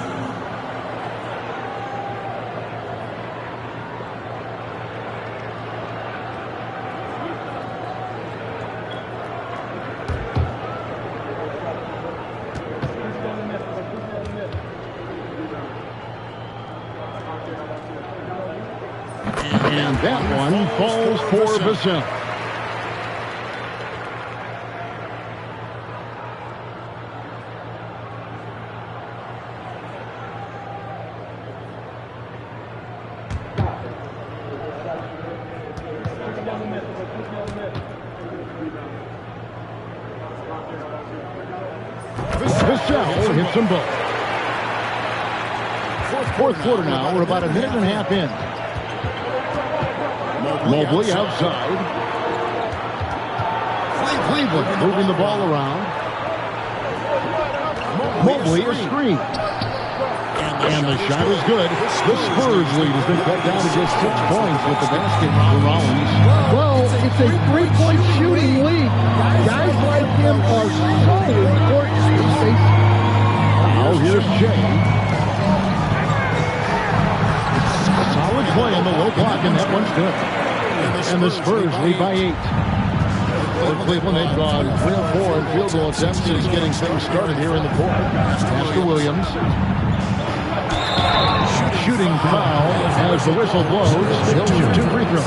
And that one falls for Vassell. Vassell hits them both. Fourth quarter now. We're about a minute and a half in. Mobley outside. Cleveland moving the ball around. Mobley a screen. And the shot is good. The Spurs lead has been cut down to just 6 points with the basket for Rollins. Well, it's a 3-point shooting league. Guys like him are so important. Now here's Jay. Solid play on the low block, and that one's good. And the Spurs lead by 8. For Cleveland, they've gone 3 or 4 in field goal attempts since getting things started here in the fourth. Pass to Williams. Shooting foul as the whistle blows. He'll shoot 2 free throws.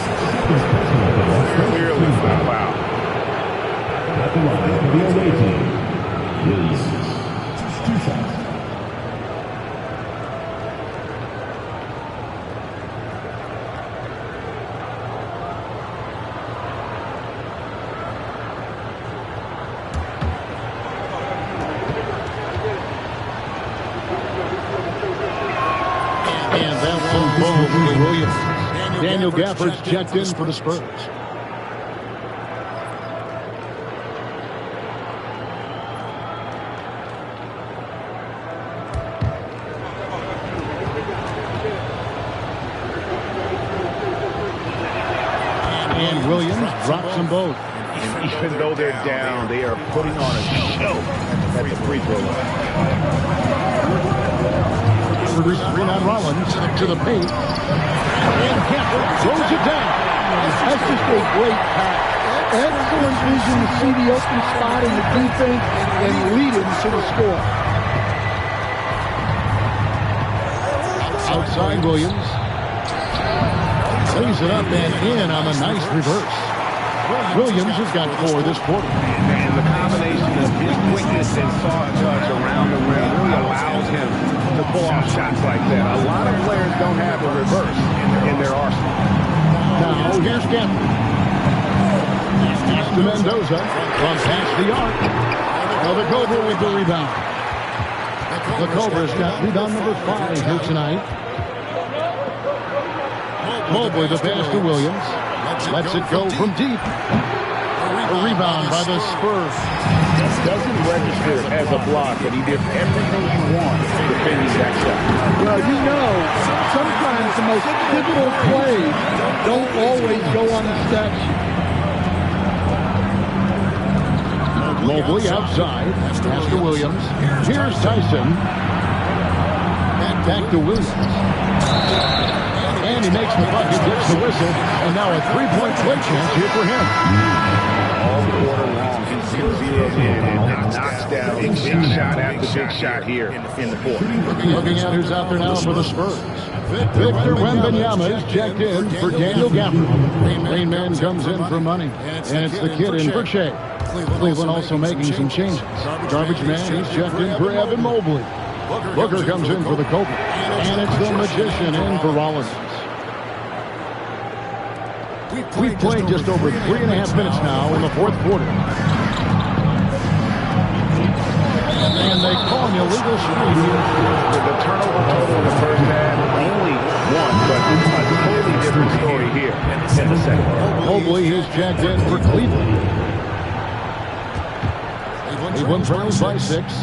Clearly foul. At the line, the away team, Williams. 2 shots. Daniel Gafford's checked in for the Spurs. And Williams drops them both. And even though they're down, they are putting on a show at the free throw line. Screen on Rollins to the paint. And Gafford throws it down. That's just a great pass. Excellent vision to see the open spot in the defense and lead him to the score. Outside Williams. Lays it up and in on a nice reverse. Williams has got 4 this quarter. And the combination of his quickness and soft touch around the rim really allows him to pull off shots like that. A lot of players don't have a reverse in their arsenal. Now here's Gafford. Pass to Mendoza from past the arc. Now the Cobra with the rebound. The Cobra's got rebound number 5 here tonight. Mobley the pass to Williams. Lets it go from deep. A rebound by the Spurs. Doesn't register as a block, but he did everything he wanted defending that shot. Well, you know, sometimes the most pivotal plays don't always go on the stat sheet. Mobley outside. Pass to Williams. Here's Tyson. Back to Williams. And he makes the bucket, gets the whistle, and now a 3-point play chance here for him. All quarter long, he zeroes in and knocks down big shot after big shot here in the fourth. Looking at who's out there now for the Spurs. Victor Wembanyama is checked in for Daniel Gafford. Rain Man comes in for money, and it's the kid in for Shea. Cleveland also making some changes. Garbage Man is checked in for Evan Mobley. Booker comes in for the Cobra, and it's the Magician in for Rollins. We've played just over 3.5 minutes now in the fourth quarter. And they call an illegal screen. The turnover total in the first half, only 1, but a totally different story here in the second. Mobley is checked in for Cleveland. Cleveland trails by 6.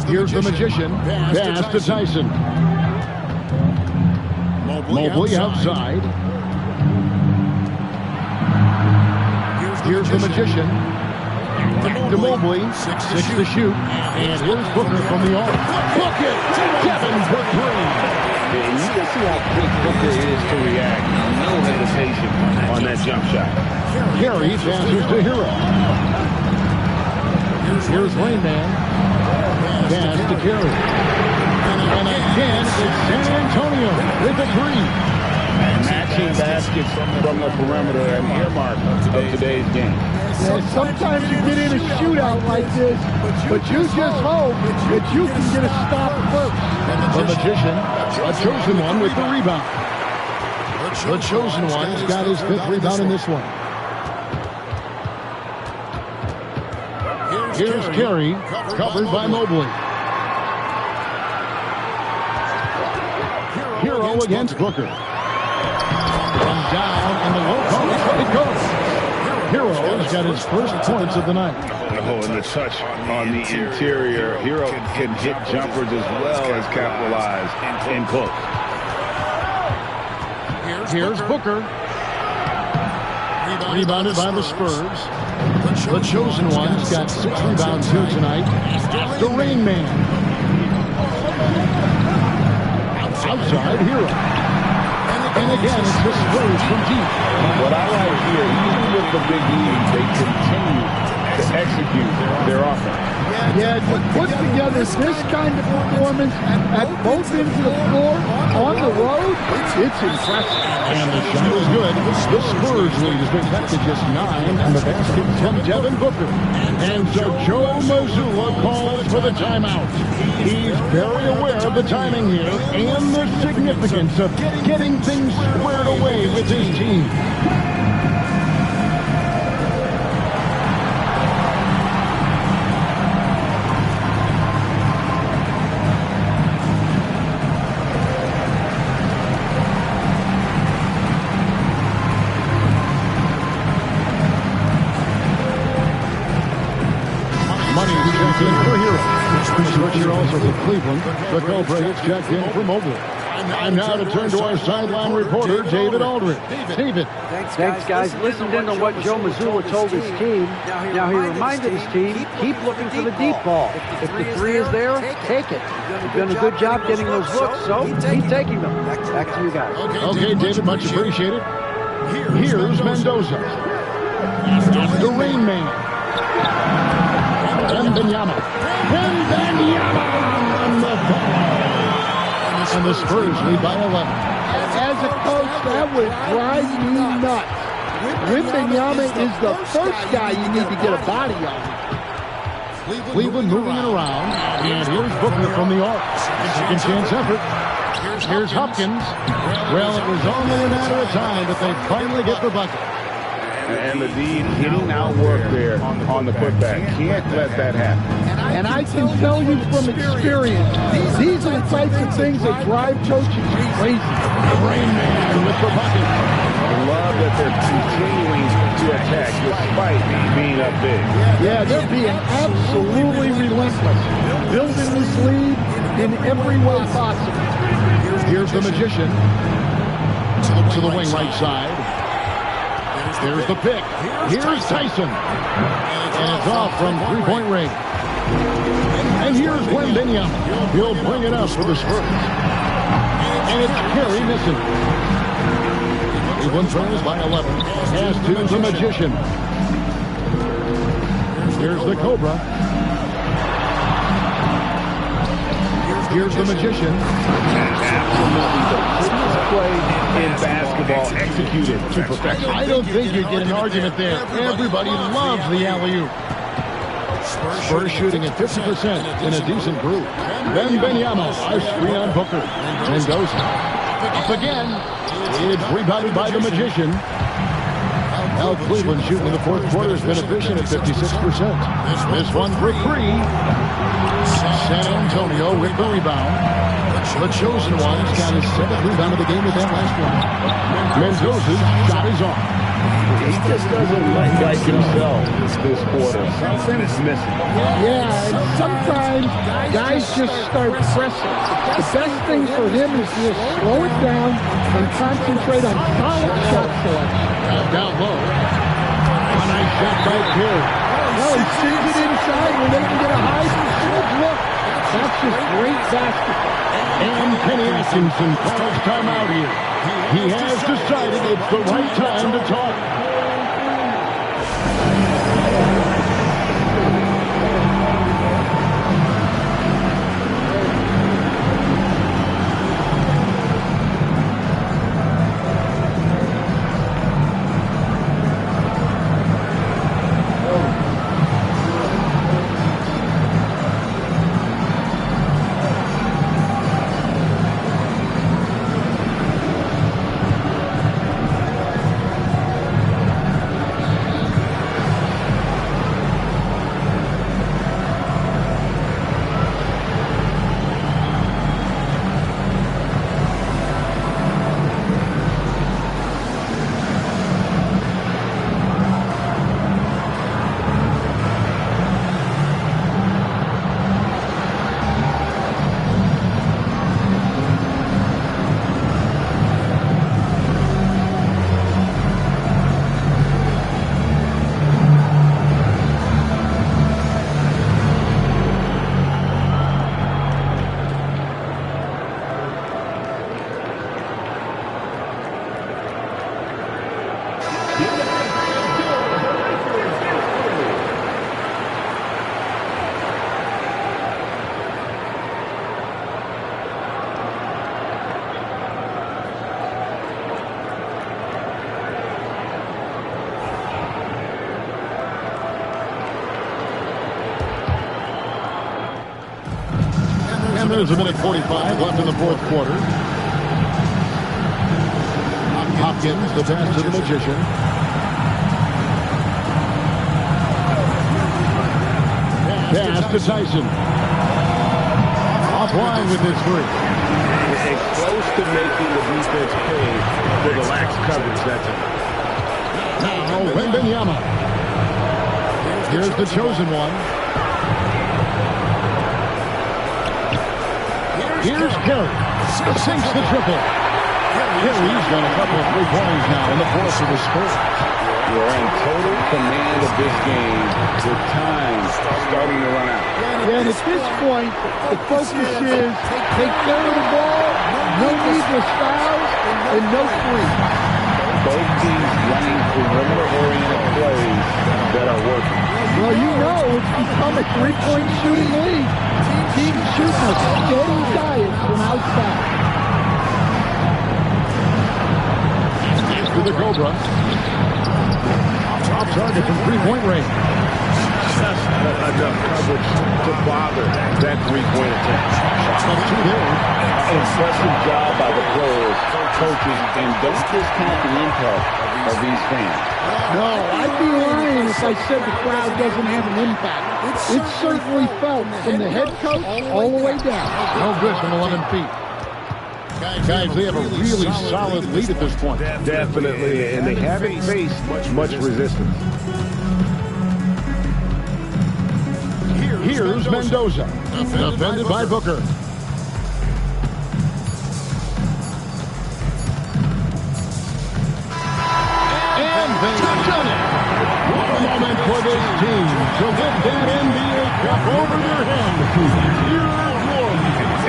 Here's the magician. Pass to Tyson. Mobley outside. Here's the magician. Back to Mobley. 6 to shoot. And here's Booker from the arc. Bucket! Devin for 3. And you can see how quick Booker is to react. No hesitation on that jump shot. Carey passes to Hero. Here's Rain Man. Pass to Carey. And again, it's San Antonio with a 3. Matching baskets from the perimeter and earmark of today's game. Yeah, sometimes you get in a shootout like this, but you just hope that you can get a stop first. The magician, a chosen one with the rebound. The chosen one's got his 5th rebound in this one. Here's Carey, covered by Mobley. Hero against Booker. And down in the low post, it goes. Hero's got his first points of the night. Oh, and the touch on the interior. Hero can hit jumpers as well as capitalize in close. Here's Booker. Rebounded by the Spurs. The chosen one's got 6 rebounds here tonight. The Rain Man. Outside Hero. And again, it's the Spurs from deep. What I like here, even with the big lead, they continue to execute their offense. Yeah, to put together this kind of performance at both ends of the floor on the road, it's impressive. And the shot is good. The Spurs lead has been cut to just 9, and the basket from Devin Booker. And so Joe Mazzulla calls for the timeout. He's very aware of the timing here and the significance of getting things squared away with his team. Here also for Cleveland. The Cobra is checked in for Mobley. And now to turn to our sideline reporter, David Aldridge. David. Thanks, guys. Listened in on what Joe Mazzulla told his team. Now he reminded his team, keep looking for the deep ball. If the 3 is there, take it. You've done a good job getting those looks, so keep taking them. Back to you guys. Okay, David, much appreciated. Here's Mendoza. The Rain Man. Wembanyama. On the ball. And the Spurs lead by 11. As a coach, that would drive me nuts. Wembanyama is the first guy you need to get a body on. Cleveland moving it around. And here's Booker from the arc. Second chance effort. Here's Hopkins. Well, it was only a matter of time that they finally get the bucket. And the D getting out work there on the putback. Can't let that happen. And I can tell you from experience, these are the types of things that drive coaches crazy. The Rain Man with the bucket. I love that they're continuing to attack despite being up big. Yeah, they're being absolutely relentless. Building this lead in every way possible. Here's the magician. To the wing right side. Here's the pick. Here's Tyson. And it's off from three-point range. And here's Wembanyama. He'll bring it up for the Spurs. And it's Carey missing. Cleveland trails by 11. Pass to the magician. Here's the Cobra. Here's the magician. Absolutely the prettiest play in basketball executed to perfection. I don't think you get an argument there. Everybody loves the alley-oop. Spurs shooting at 50% in a decent group. Wembanyama, a screen on Booker. Mendoza up again. It's rebounded by the magician. Now Cleveland shooting in the fourth quarter has been efficient at 56%. This one for 3. San Antonio with the rebound. The chosen one's got his 7th rebound of the game with that last one. Mendoza's shot is off. He just doesn't look like himself this quarter. Something's missing. Yeah, and sometimes guys just start pressing. The best thing for him is to just slow it down and concentrate on solid shot selection. Down low. A nice shot by Perry. Well, he sees it inside when they can get a high percentage look. That's just great basketball. And Kenny Atkinson calls timeout here. He has decided it's the right time to talk. There's a minute 45 left in the fourth quarter. Hopkins, the pass to the Magician. Pass to Tyson. Offline with his three. It's close to making the defense pay for the lax coverage. That's it. Now, Wembanyama. Here's the chosen one. Here's Gary. Sinks the triple. Gary's got a couple of three-pointers now in the fourth of the sport. You're in total command of this game with time starting to run out. Yeah, and at this point, the focus is take care of the ball, no needless fouls, and no free. Both teams running perimeter-oriented plays that are working. Well, you know it's become a three-point shooting league. Teams shooting a steady diet from outside. Pass to the Cobra. Top target from three-point range. Just enough coverage to bother that three-point attempt. That's two there. Impressive job by the players, coaches, and don't discount the impact of these fans. No, I'd be lying if I said the crowd doesn't have an impact. It's certainly felt from the head coach all the way down. No good from 11 feet. Guys, they have a really solid lead at this point. Definitely, and they haven't faced much resistance. Here's Mendoza, defended by Booker. And they've done it. What a moment for this team to lift that NBA Cup over their head.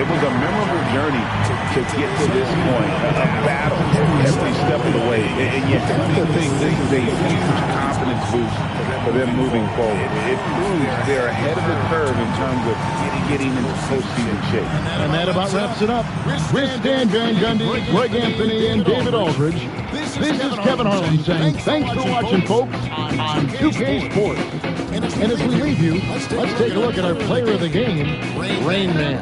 It was a memorable journey to get to this point, a battle every step of the way. And you have to think this is a huge confidence boost for them moving forward. It proves they're ahead of the curve in terms of getting into postseason shape. And that about wraps it up. With Stan Van Gundy, Greg Anthony, and David Aldridge, this is Kevin Harlan saying thanks for watching, folks, on 2K Sports. And as we leave you, let's take a look at our player of the game, Rain Man.